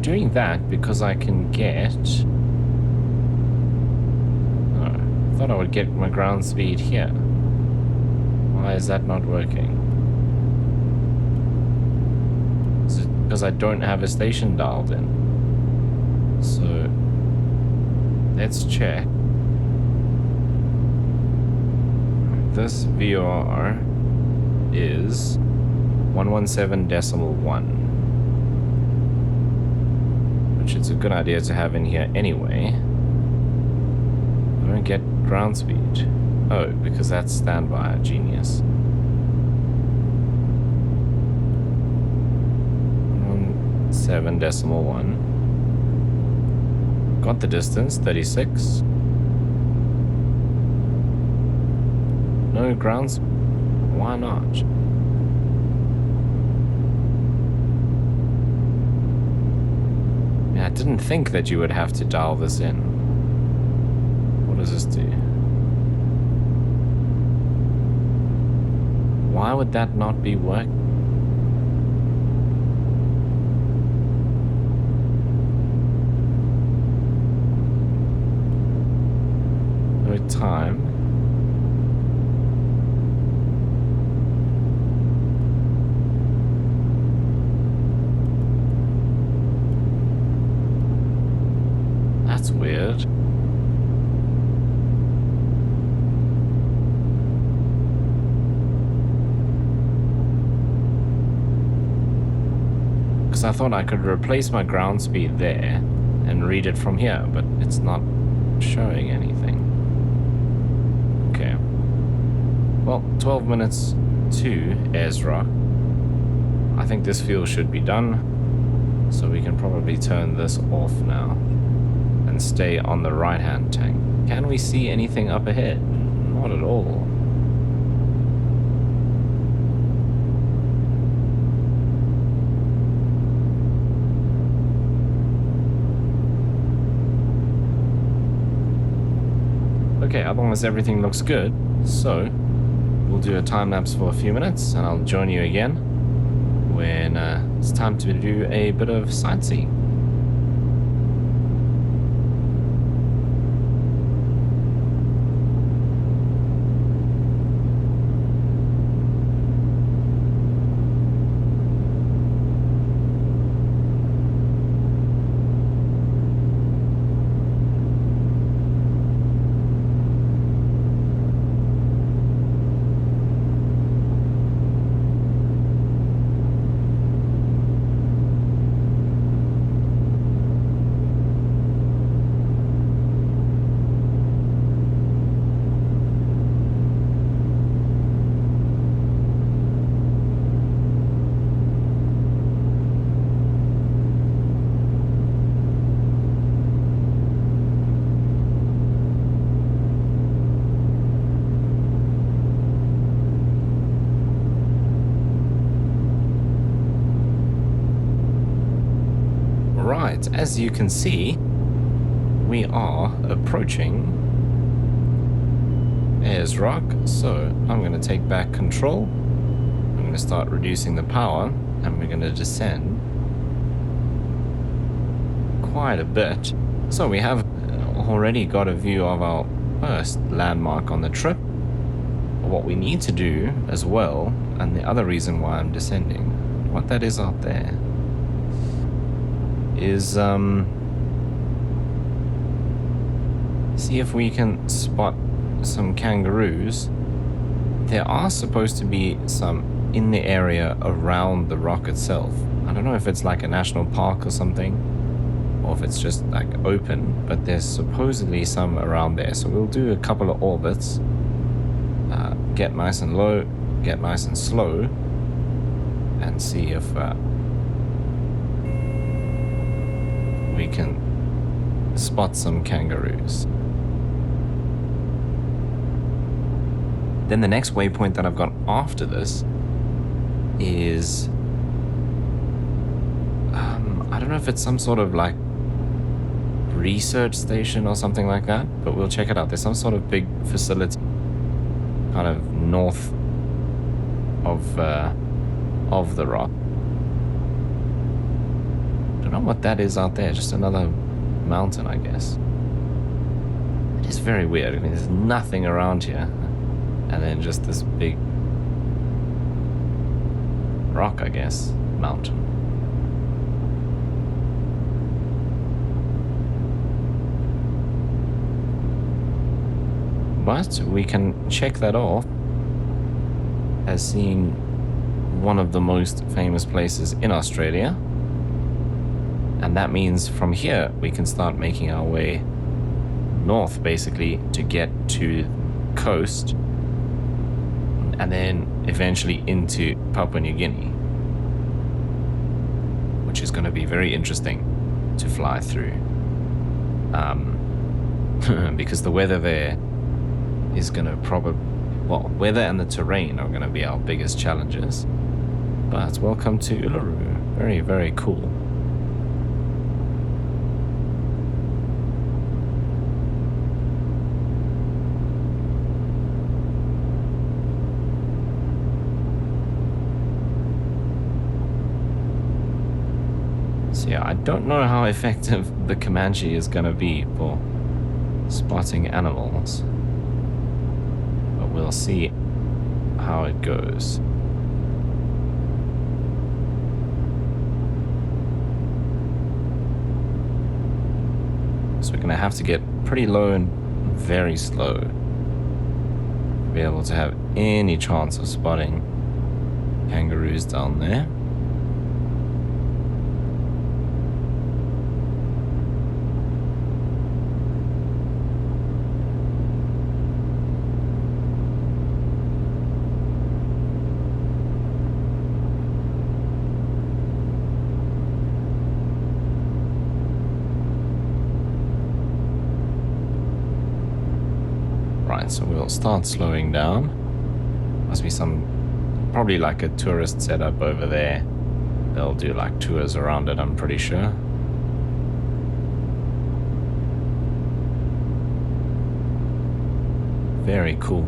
Doing that because I can get... Oh, I thought I would get my ground speed here. Why is that not working? Is it because I don't have a station dialed in? So let's check. This VOR is 117.1. It's a good idea to have in here anyway. I don't get ground speed. Oh, because that's standby. Genius. 7.1. Got the distance, 36. No ground speed. Why not? I didn't think that you would have to dial this in. What does this do? Why would that not be working? No time. That's weird. Because I thought I could replace my ground speed there and read it from here, but it's not showing anything. Okay. Well, 12 minutes to Ayers Rock. I think this fuel should be done, so we can probably turn this off now and stay on the right-hand tank. Can we see anything up ahead? Not at all. Okay, otherwise everything looks good, so we'll do a time lapse for a few minutes and I'll join you again when it's time to do a bit of sightseeing. Right, as you can see, we are approaching Ayers Rock, so I'm going to take back control. I'm going to start reducing the power, and we're going to descend quite a bit. So we have already got a view of our first landmark on the trip. What we need to do as well, and the other reason why I'm descending, what that is out there, is see if we can spot some kangaroos. There are supposed to be some in the area around the rock itself. I don't know if it's like a national park or something, or if it's just like open, but there's supposedly some around there. So we'll do a couple of orbits, get nice and low, get nice and slow, and see if we can spot some kangaroos. Then the next waypoint that I've got after this is I don't know if it's some sort of like research station or something like that, but we'll check it out. There's some sort of big facility kind of north of the rock. I don't know what that is out there, just another mountain, I guess. It is very weird. I mean, there's nothing around here, and then just this big rock, I guess, mountain. But we can check that off as seeing one of the most famous places in Australia. And that means from here, we can start making our way north, basically, to get to the coast, and then eventually into Papua New Guinea, which is going to be very interesting to fly through. Because the weather there is going to well, weather and the terrain are going to be our biggest challenges. But welcome to Uluru. Very, very cool. Yeah, I don't know how effective the Comanche is going to be for spotting animals, but we'll see how it goes. So we're going to have to get pretty low and very slow to be able to have any chance of spotting kangaroos down there. Alright, so we'll start slowing down. Must be probably like a tourist setup over there. They'll do like tours around it, I'm pretty sure. Very cool.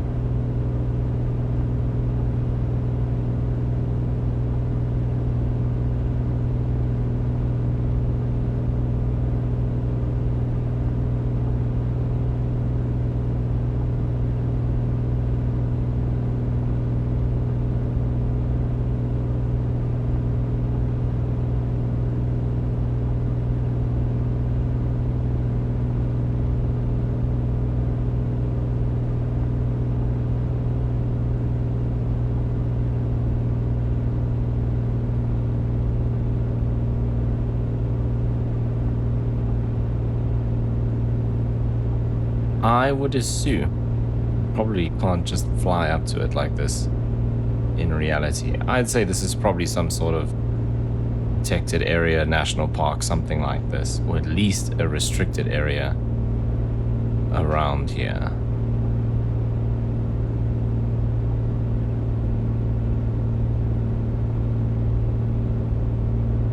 I would assume probably can't just fly up to it like this in reality. I'd say this is probably some sort of protected area, national park, something like this, or at least a restricted area around here.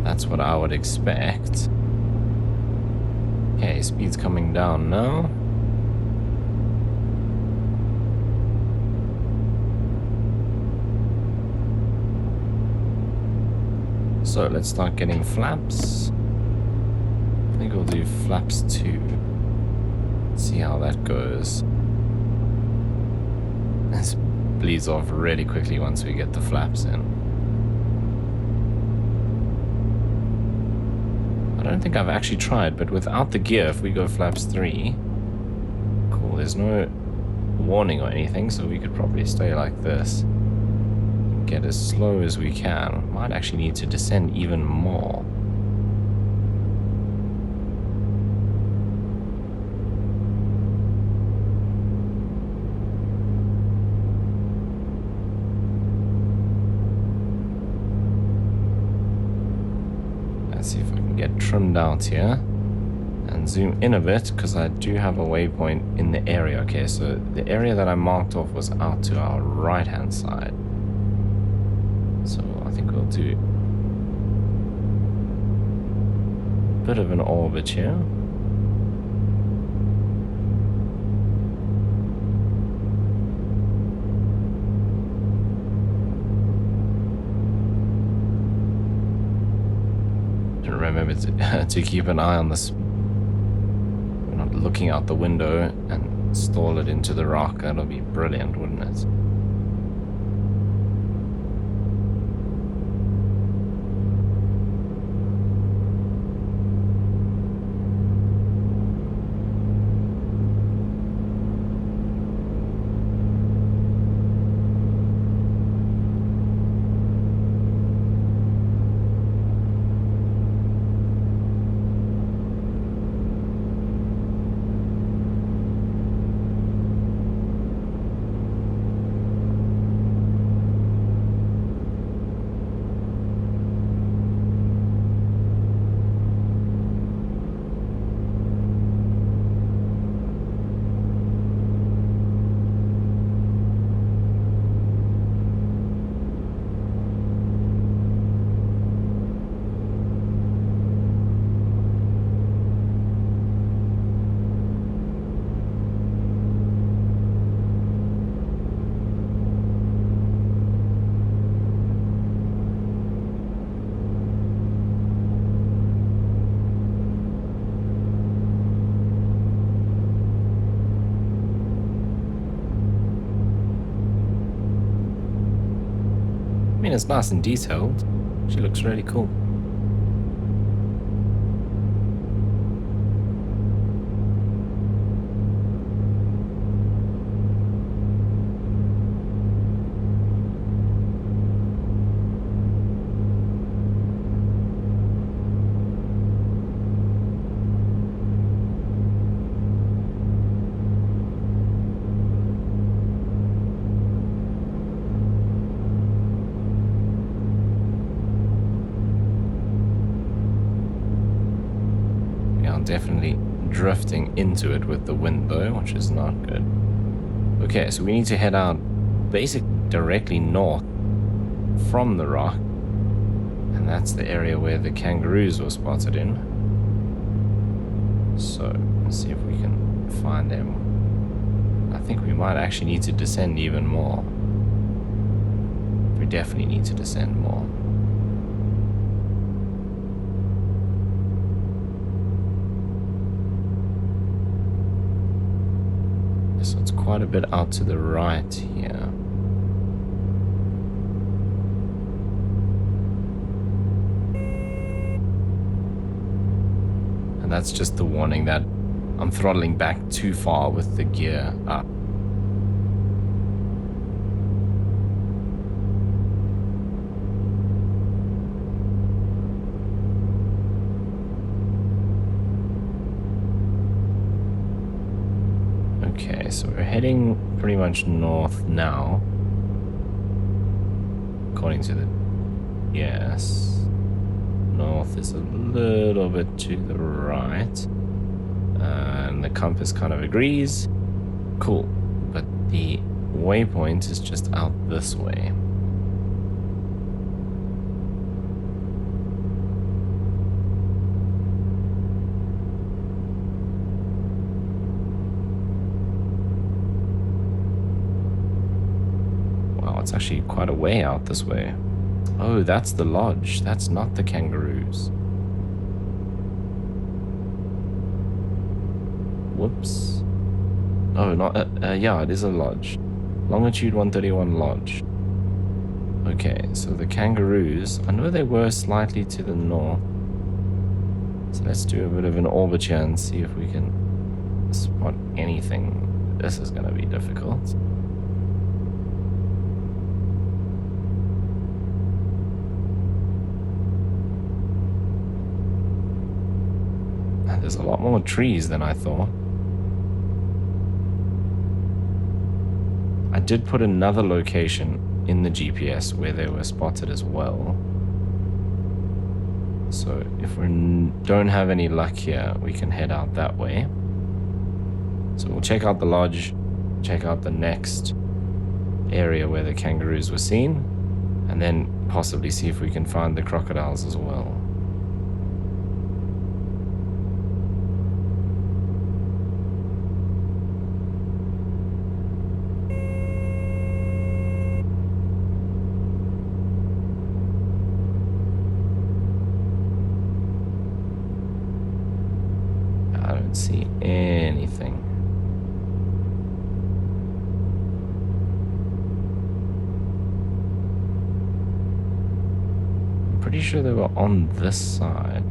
That's what I would expect. Okay, speed's coming down now. So let's start getting flaps. I think we'll do flaps 2. See how that goes. This bleeds off really quickly once we get the flaps in. I don't think I've actually tried, but without the gear, if we go flaps 3, cool, there's no warning or anything, so we could probably stay like this. Get as slow as we can. Might actually need to descend even more. Let's see if I can get trimmed out here and zoom in a bit, because I do have a waypoint in the area. Okay, so the area that I marked off was out to our right hand side. So I think we'll do a bit of an orbit here. And remember to keep an eye on this. We're not looking out the window and stall it into the rock. That'll be brilliant, wouldn't it? I mean, it's nice and detailed. She looks really cool. Definitely drifting into it with the wind though, which is not good. Okay, so we need to head out basically directly north from the rock. And that's the area where the kangaroos were spotted in. So, let's see if we can find them. I think we might actually need to descend even more. We definitely need to descend more. So it's quite a bit out to the right here. And that's just the warning that I'm throttling back too far with the gear up. Okay, so we're heading pretty much north now. According to the... Yes. North is a little bit to the right. And the compass kind of agrees. Cool. But the waypoint is just out this way. Wow, it's actually quite a way out this way. Oh, that's the lodge. That's not the kangaroos. Whoops. Oh, not... yeah, it is a lodge. Longitude 131 lodge. Okay, so the kangaroos... I know they were slightly to the north. So let's do a bit of an orbit here and see if we can spot anything. This is going to be difficult. There's a lot more trees than I thought. I did put another location in the GPS where they were spotted as well. So if we don't have any luck here, we can head out that way. So we'll check out the lodge, check out the next area where the kangaroos were seen, and then possibly see if we can find the crocodiles as well. See anything. I'm pretty sure they were on this side.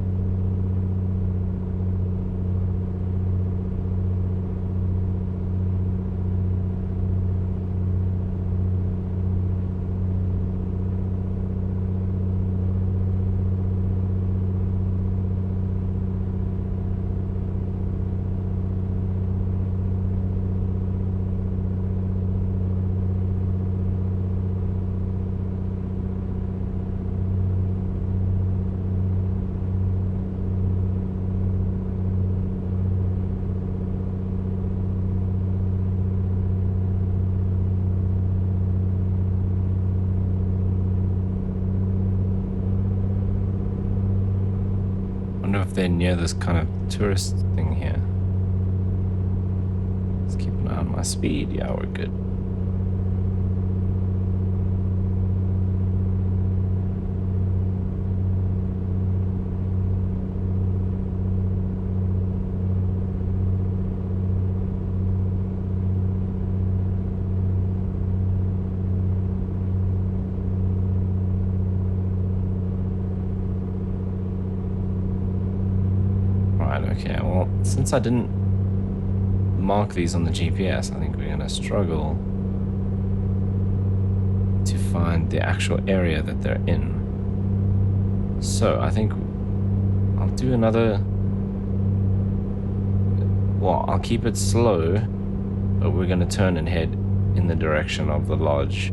If they're near this kind of tourist thing here. Let's keep an eye on my speed. Yeah, we're good. Okay, well, since I didn't mark these on the GPS, I think we're going to struggle to find the actual area that they're in. So, I think I'll do another... Well, I'll keep it slow, but we're going to turn and head in the direction of the lodge.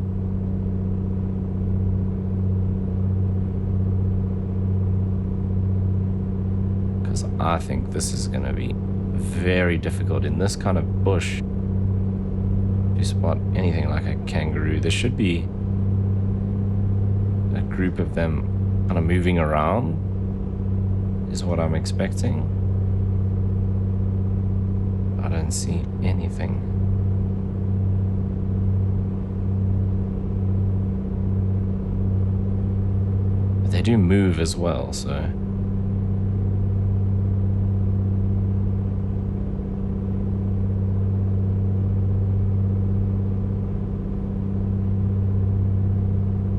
I think this is going to be very difficult in this kind of bush to we spot anything like a kangaroo, there should be a group of them kind of moving around, is what I'm expecting. I don't see anything. But they do move as well, so.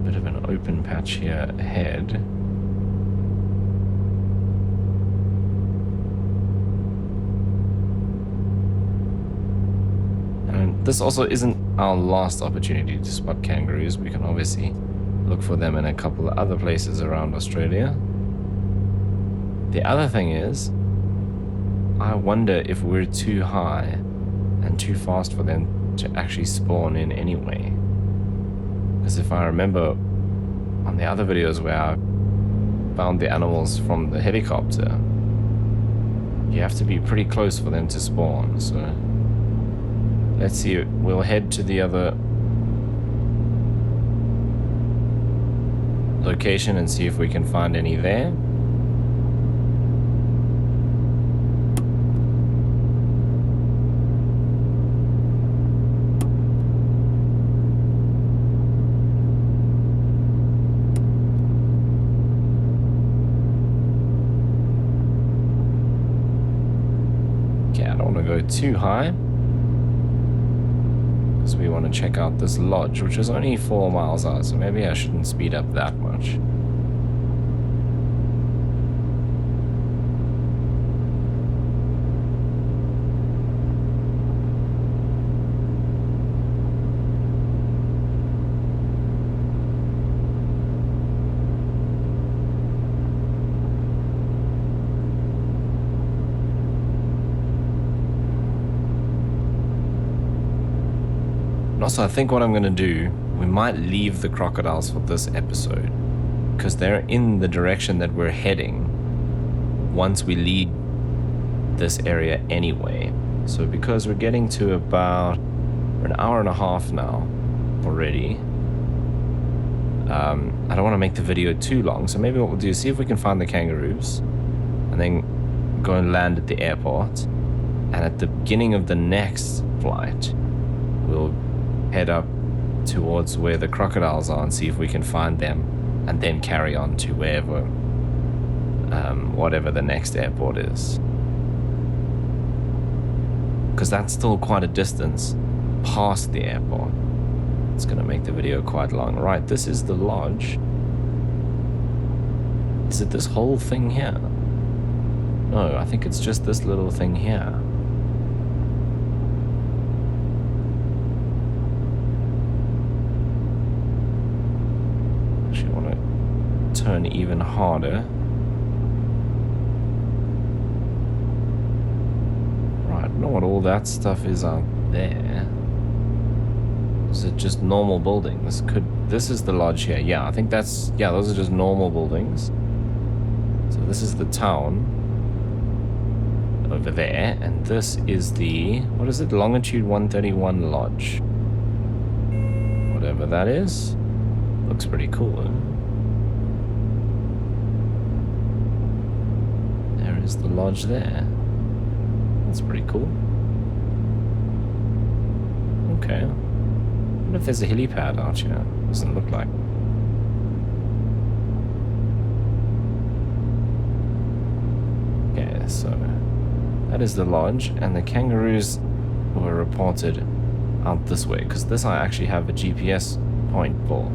Bit of an open patch here ahead. This also isn't our last opportunity to spot kangaroos. We can obviously look for them in a couple of other places around Australia. The other thing is, I wonder if we're too high and too fast for them to actually spawn in anyway. Because if I remember on the other videos where I found the animals from the helicopter, you have to be pretty close for them to spawn, so let's see. We'll head to the other location and see if we can find any there. Okay, I don't want to go too high, because we want to check out this lodge, which is only 4 miles out, so maybe I shouldn't speed up that much. Also, I think what I'm going to do, we might leave the crocodiles for this episode, because they're in the direction that we're heading once we leave this area anyway. So because we're getting to about an hour and a half now already, I don't want to make the video too long, so maybe what we'll do is see if we can find the kangaroos and then go and land at the airport, and at the beginning of the next flight we'll head up towards where the crocodiles are and see if we can find them, and then carry on to wherever, whatever the next airport is. Because that's still quite a distance past the airport. It's going to make the video quite long. Right, this is the lodge. Is it this whole thing here? No, I think it's just this little thing here. Turn even harder. Right, I don't know what all that stuff is out there. Is it just normal buildings? This is the lodge here. Yeah, I think that's, yeah, those are just normal buildings. So this is the town over there, and this is the, what is it, longitude 131 lodge. Whatever that is. Looks pretty cool, huh? Is the lodge there. That's pretty cool. Okay. I wonder if there's a helipad out here. Doesn't look like. Okay, so that is the lodge, and the kangaroos were reported out this way, because this I actually have a GPS point for.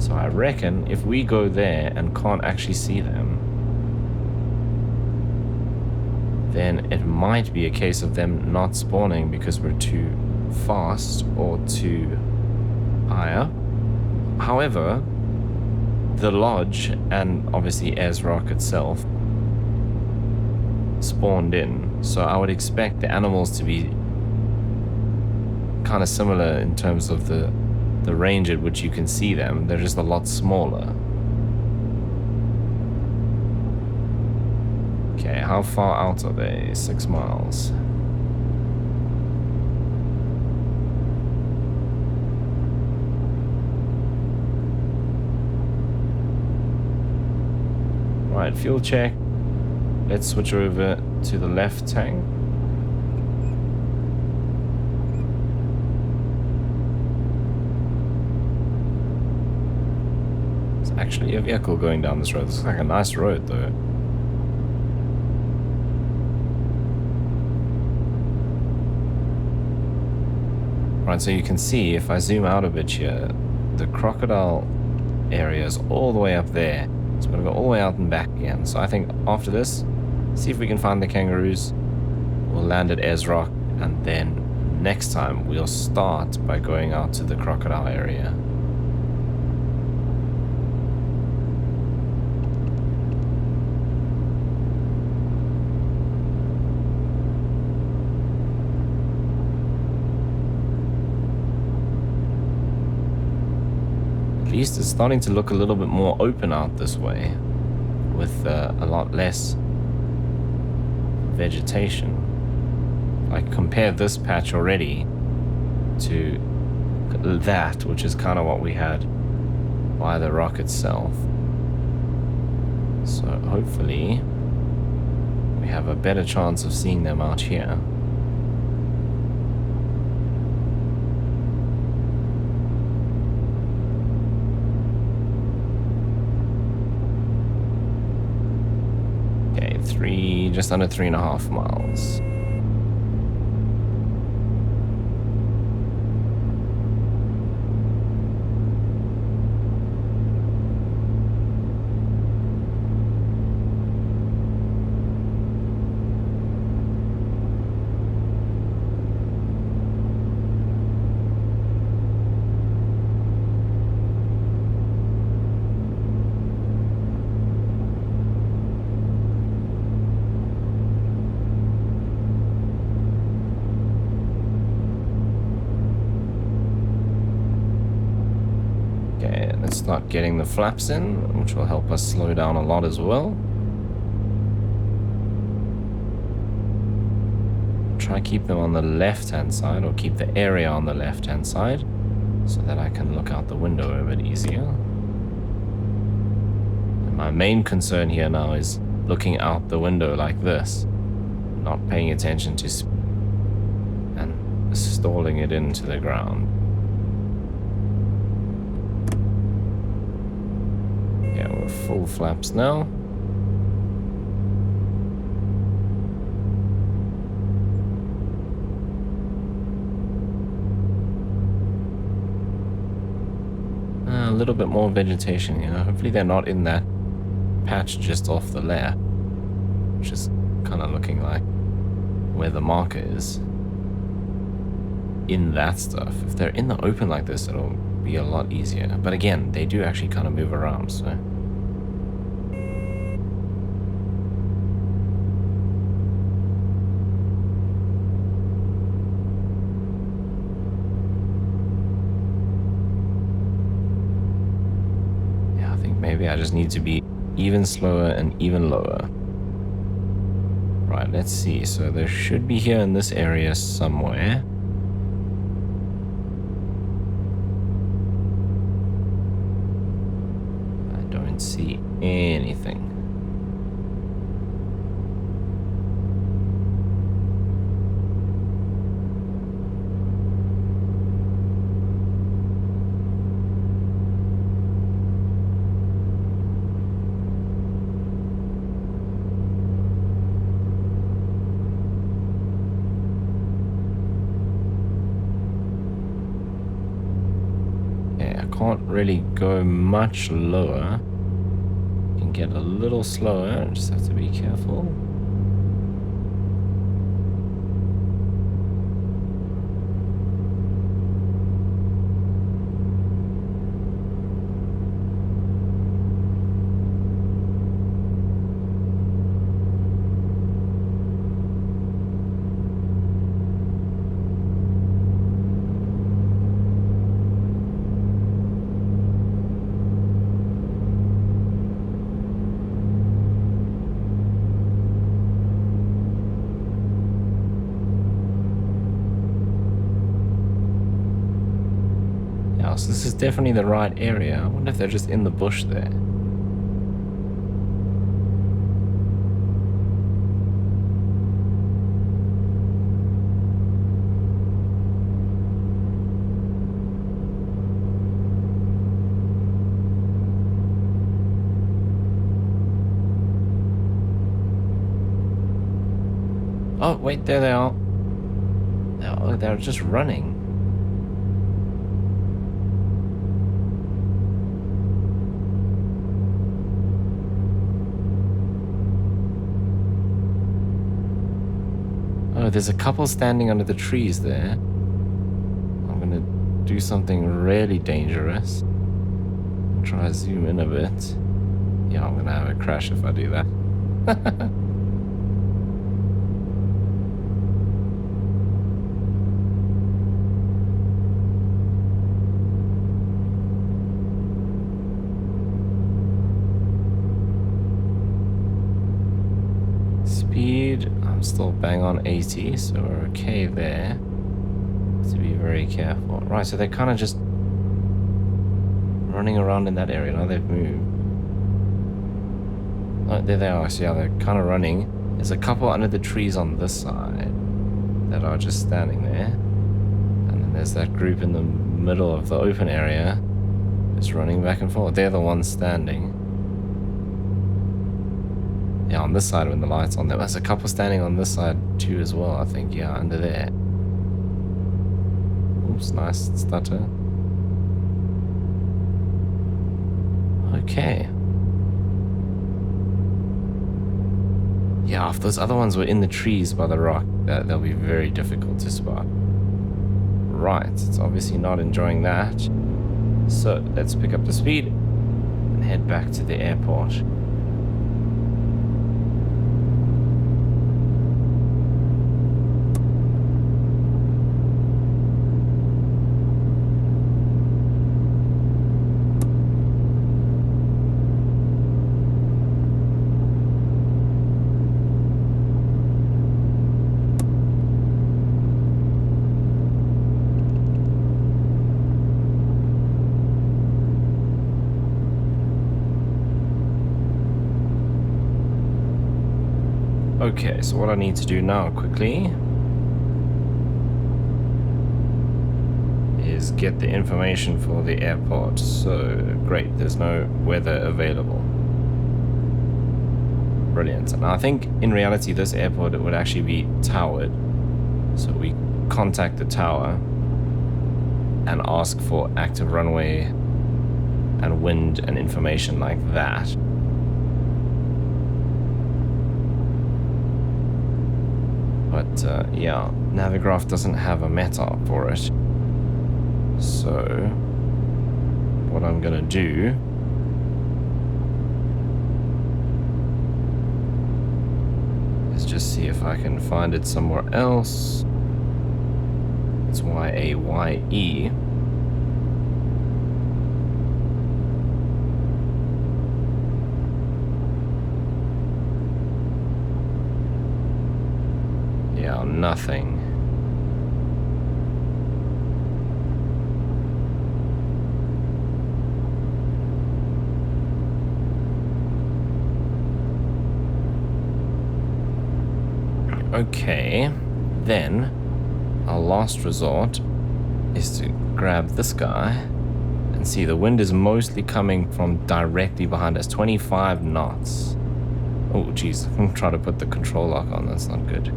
So I reckon if we go there and can't actually see them, then it might be a case of them not spawning because we're too fast or too higher. However, the lodge and obviously Ayers Rock itself spawned in, so I would expect the animals to be kind of similar in terms of the range at which you can see them. They're just a lot smaller. Okay, how far out are they? 6 miles. Right, fuel check. Let's switch over to the left tank. There's actually a vehicle going down this road. This looks like a nice road though. Right, so you can see if I zoom out a bit here, the crocodile area is all the way up there. So I'm going to go all the way out and back again. So I think after this, see if we can find the kangaroos. We'll land at Ayers Rock, and then next time we'll start by going out to the crocodile area. At least it's starting to look a little bit more open out this way, with a lot less vegetation. Like, compare this patch already to that, which is kind of what we had by the rock itself. So hopefully we have a better chance of seeing them out here. Just under 3.5 miles. Start getting the flaps in, which will help us slow down a lot as well. Try keep them on the left hand side, or keep the area on the left hand side, so that I can look out the window a bit easier. And my main concern here now is looking out the window like this, not paying attention to speed and stalling it into the ground. Full flaps now. A little bit more vegetation here. Hopefully they're not in that patch just off the layer, which is kind of looking like where the marker is in that stuff. If they're in the open like this, it'll be a lot easier. But again, they do actually kind of move around, so maybe I just need to be even slower and even lower. Right, let's see. So there should be here in this area somewhere. I don't see anything. Can't really go much lower. Can get a little slower, just have to be careful. So this is definitely the right area. I wonder if they're just in the bush there. Oh, wait, there they are. Oh, they're just running. Oh, there's a couple standing under the trees there. I'm gonna do something really dangerous. Try to zoom in a bit. Yeah, I'm gonna have a crash if I do that. Speed, I'm still bang on 80, so we're okay there. To be very careful. Right, so they're kind of just running around in that area. Now they've moved. Oh, there they are. So yeah, they're kind of running. There's a couple under the trees on this side that are just standing there. And then there's that group in the middle of the open area just running back and forth. They're the ones standing. Yeah, on this side when the light's on. There's a couple standing on this side too as well, I think. Yeah, under there. Oops, nice stutter. Okay. Yeah, if those other ones were in the trees by the rock, they'll be very difficult to spot. Right, it's obviously not enjoying that. So let's pick up the speed and head back to the airport. Okay, so what I need to do now quickly is get the information for the airport. So great, there's no weather available. Brilliant. And I think in reality this airport, it would actually be towered. So we contact the tower and ask for active runway and wind and information like that. But yeah, Navigraph doesn't have a meta for it. So what I'm gonna do is just see if I can find it somewhere else. It's YAYE. Yeah, nothing. Okay, then our last resort is to grab this guy and see the wind is mostly coming from directly behind us, 25 knots. Oh geez, I'm trying to put the control lock on, that's not good.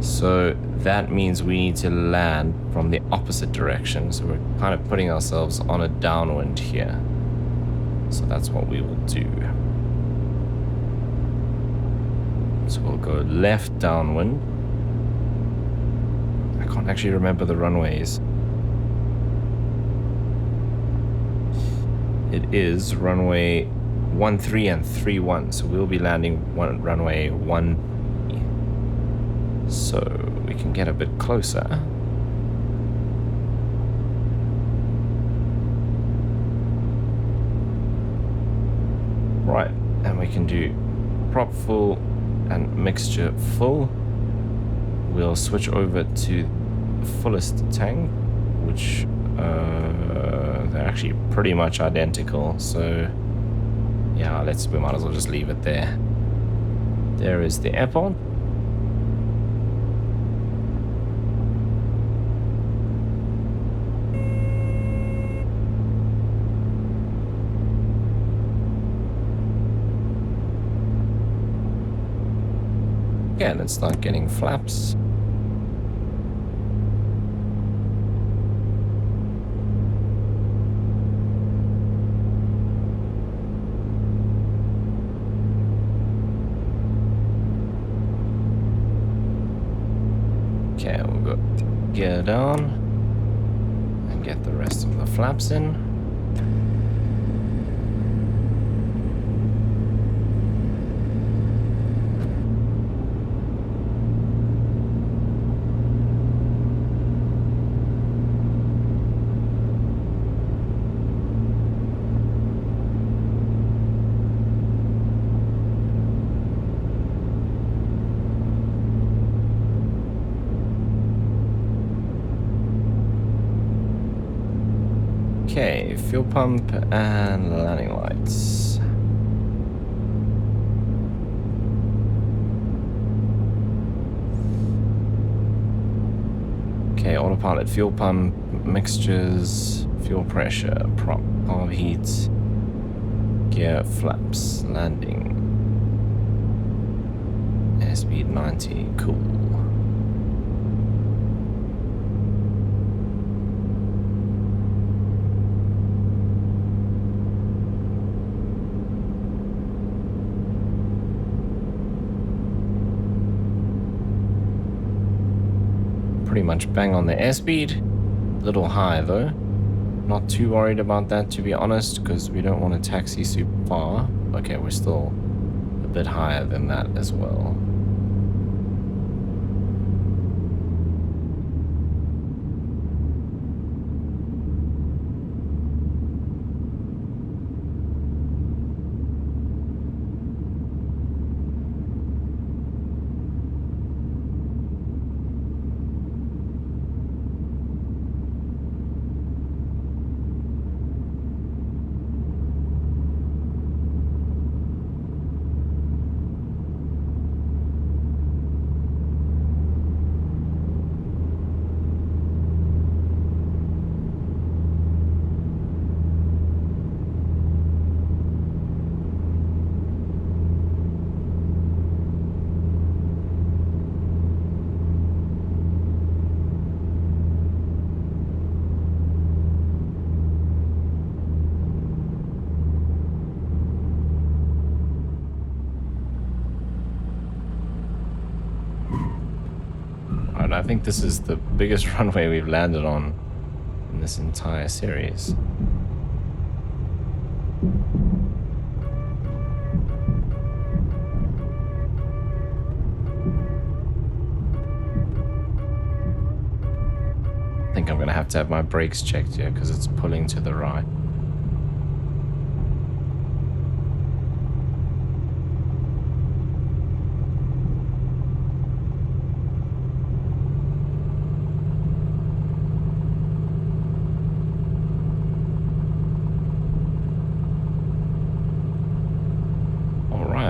So that means we need to land from the opposite direction. So we're kind of putting ourselves on a downwind here. So that's what we will do. So we'll go left downwind. I can't actually remember the runways. It is runway 13 and 31. So we'll be landing runway 1. So we can get a bit closer. Right, and we can do prop full and mixture full. We'll switch over to the fullest tank, which they're actually pretty much identical. So yeah, we might as well just leave it there. There is the airport. Okay, let's start getting flaps. Okay, we'll go gear down and get the rest of the flaps in. Okay, fuel pump and landing lights. Okay, autopilot fuel pump, mixtures, fuel pressure, prop, carb heat, gear, flaps, landing. Airspeed 90, cool. Pretty much bang on the airspeed. Little high though. Not too worried about that, to be honest, because we don't want to taxi super far. Okay, we're still a bit higher than that as well. I think this is the biggest runway we've landed on in this entire series. I think I'm gonna have to have my brakes checked here because it's pulling to the right.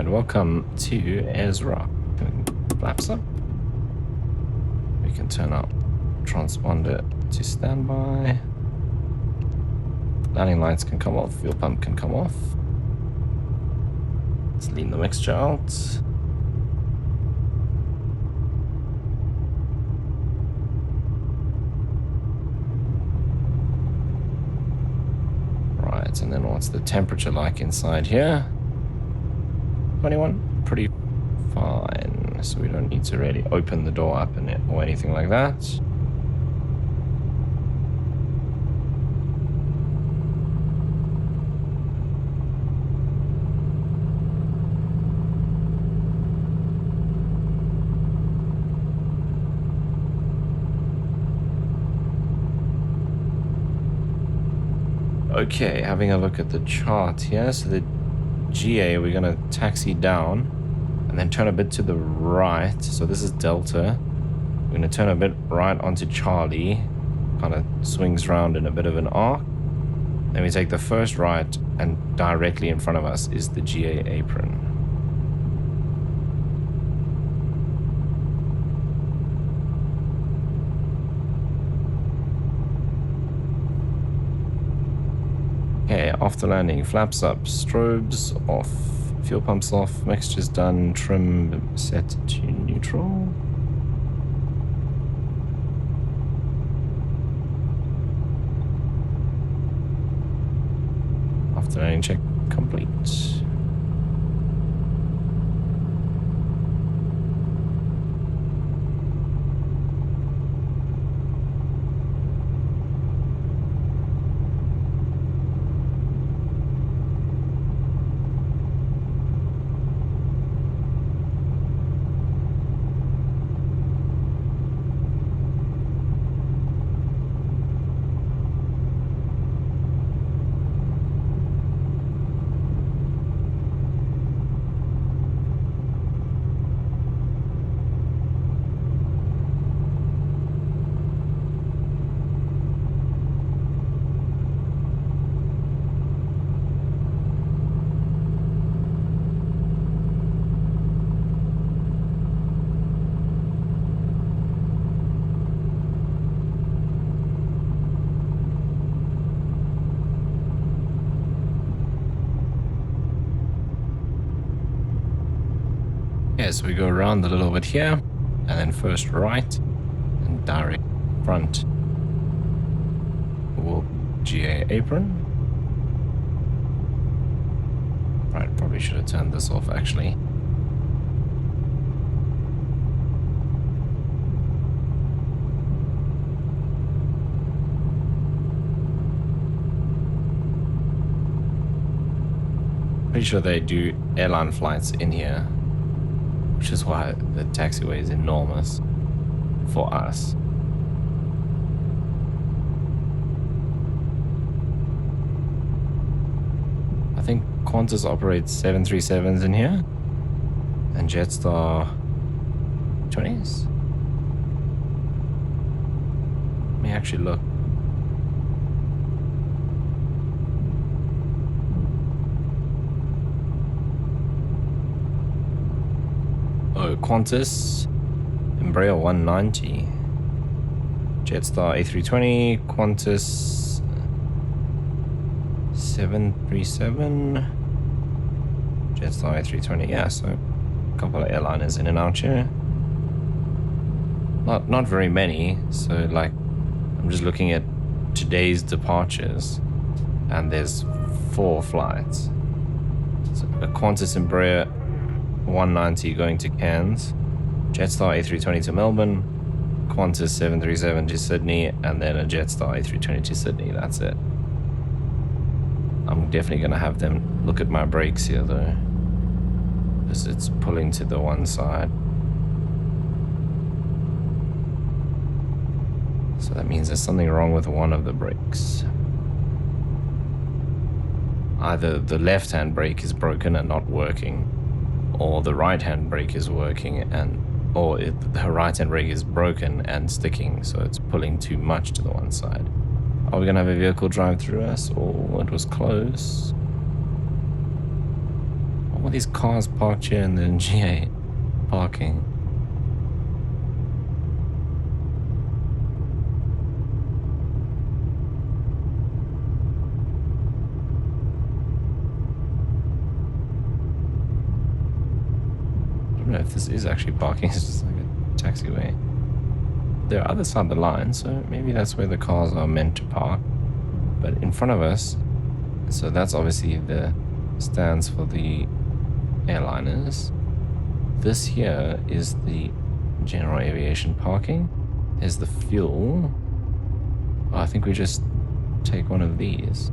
Welcome to Ayers Rock. Flaps up. We can turn up transponder to standby. Landing lights can come off, fuel pump can come off. Let's lean the mixture out. Right, and then what's the temperature like inside here? 21, pretty fine, so we don't need to really open the door up in it or anything like that. Okay, having a look at the chart here, so the GA, we're going to taxi down and then turn a bit to the right. So this is Delta. We're going to turn a bit right onto Charlie. Kind of swings around in a bit of an arc. Then we take the first right and directly in front of us is the GA apron. Okay, after landing, flaps up, strobes off, fuel pumps off, mixtures done, trim set to neutral. control. After landing check complete. Okay, so we go around a little bit here, and then first right, and direct front. We'll GA apron. Right, probably should have turned this off actually. Pretty sure they do airline flights in here, which is why the taxiway is enormous for us. I think Qantas operates 737s in here and Jetstar 20s. Let me actually look. Oh, Qantas, Embraer 190, Jetstar A320, Qantas 737, Jetstar A320. Yeah, so a couple of airliners in and out here. Not very many. So like, I'm just looking at today's departures, and there's 4 flights. So a Qantas Embraer 190 going to Cairns, Jetstar A320 to Melbourne, Qantas 737 to Sydney, and then a Jetstar A320 to Sydney. That's it. I'm definitely going to have them look at my brakes here though, because it's pulling to the one side. So that means there's something wrong with one of the brakes. Either the left-hand brake is broken and not working, or the right-hand brake is working the right-hand brake is broken and sticking, so it's pulling too much to the one side. Are we gonna have a vehicle drive through us? Oh, it was close. All these cars parked here in the GA parking. I don't know if this is actually parking, it's just like a taxiway. They're other side of the line, so maybe that's where the cars are meant to park. But in front of us, so that's obviously the stands for the airliners. This here is the general aviation parking. There's the fuel. Oh, I think we just take one of these.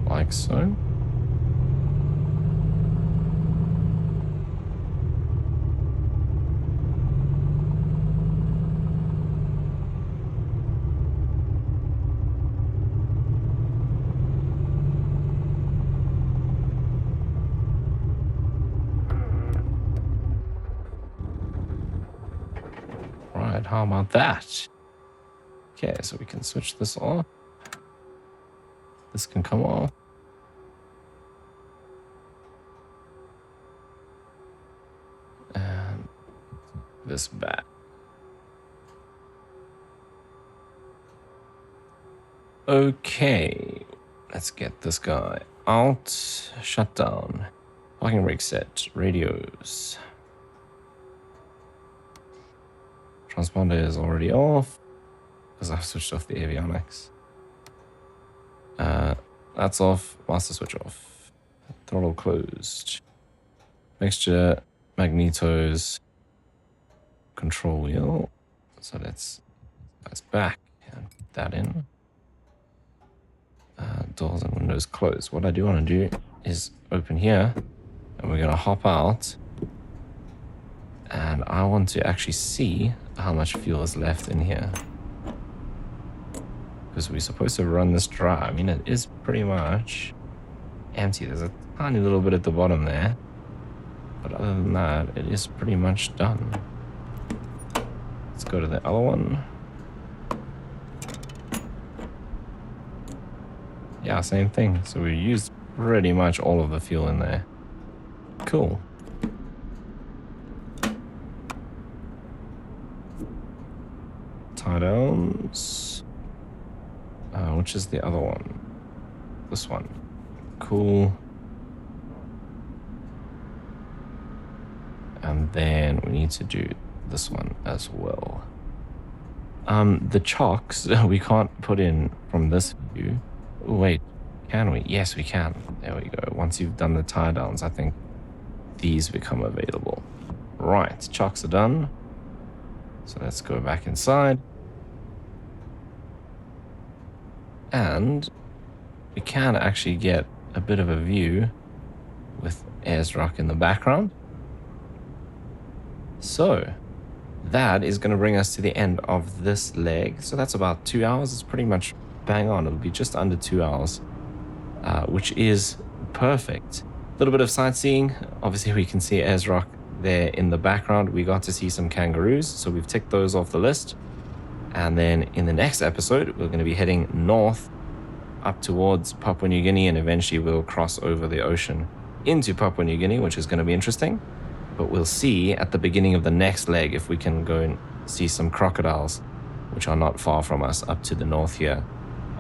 Like so. Right, how about that? Okay, so we can switch this off. This can come off. And this back. Okay, let's get this guy out. Shut down. Parking brake set. Radios. Transponder is already off because I've switched off the avionics. That's off. Master switch off. Throttle closed. Mixture. Magnetos. Control wheel. So that's back. And put that in. Doors and windows closed. What I do want to do is open here, and we're going to hop out. And I want to actually see how much fuel is left in here, because we're supposed to run this dry. I mean, it is pretty much empty. There's a tiny little bit at the bottom there, but other than that, it is pretty much done. Let's go to the other one. Yeah, same thing. So we used pretty much all of the fuel in there. Cool. Tie downs. Which is the other one? This one. Cool. And then we need to do this one as well. The chocks we can't put in from this view. Ooh, wait, can we? Yes, we can. There we go. Once you've done the tie downs, I think these become available. Right, chocks are done. So let's go back inside. And we can actually get a bit of a view with Ayers Rock in the background. So that is going to bring us to the end of this leg. So that's about 2 hours. It's pretty much bang on. It'll be just under 2 hours, which is perfect. A little bit of sightseeing. Obviously, we can see Ayers Rock there in the background. We got to see some kangaroos, so we've ticked those off the list. And then in the next episode, we're going to be heading north up towards Papua New Guinea, and eventually we'll cross over the ocean into Papua New Guinea, which is going to be interesting. But we'll see at the beginning of the next leg if we can go and see some crocodiles, which are not far from us up to the north here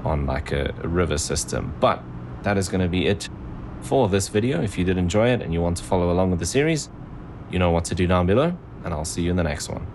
on like a river system. But that is going to be it for this video. If you did enjoy it and you want to follow along with the series, you know what to do down below, and I'll see you in the next one.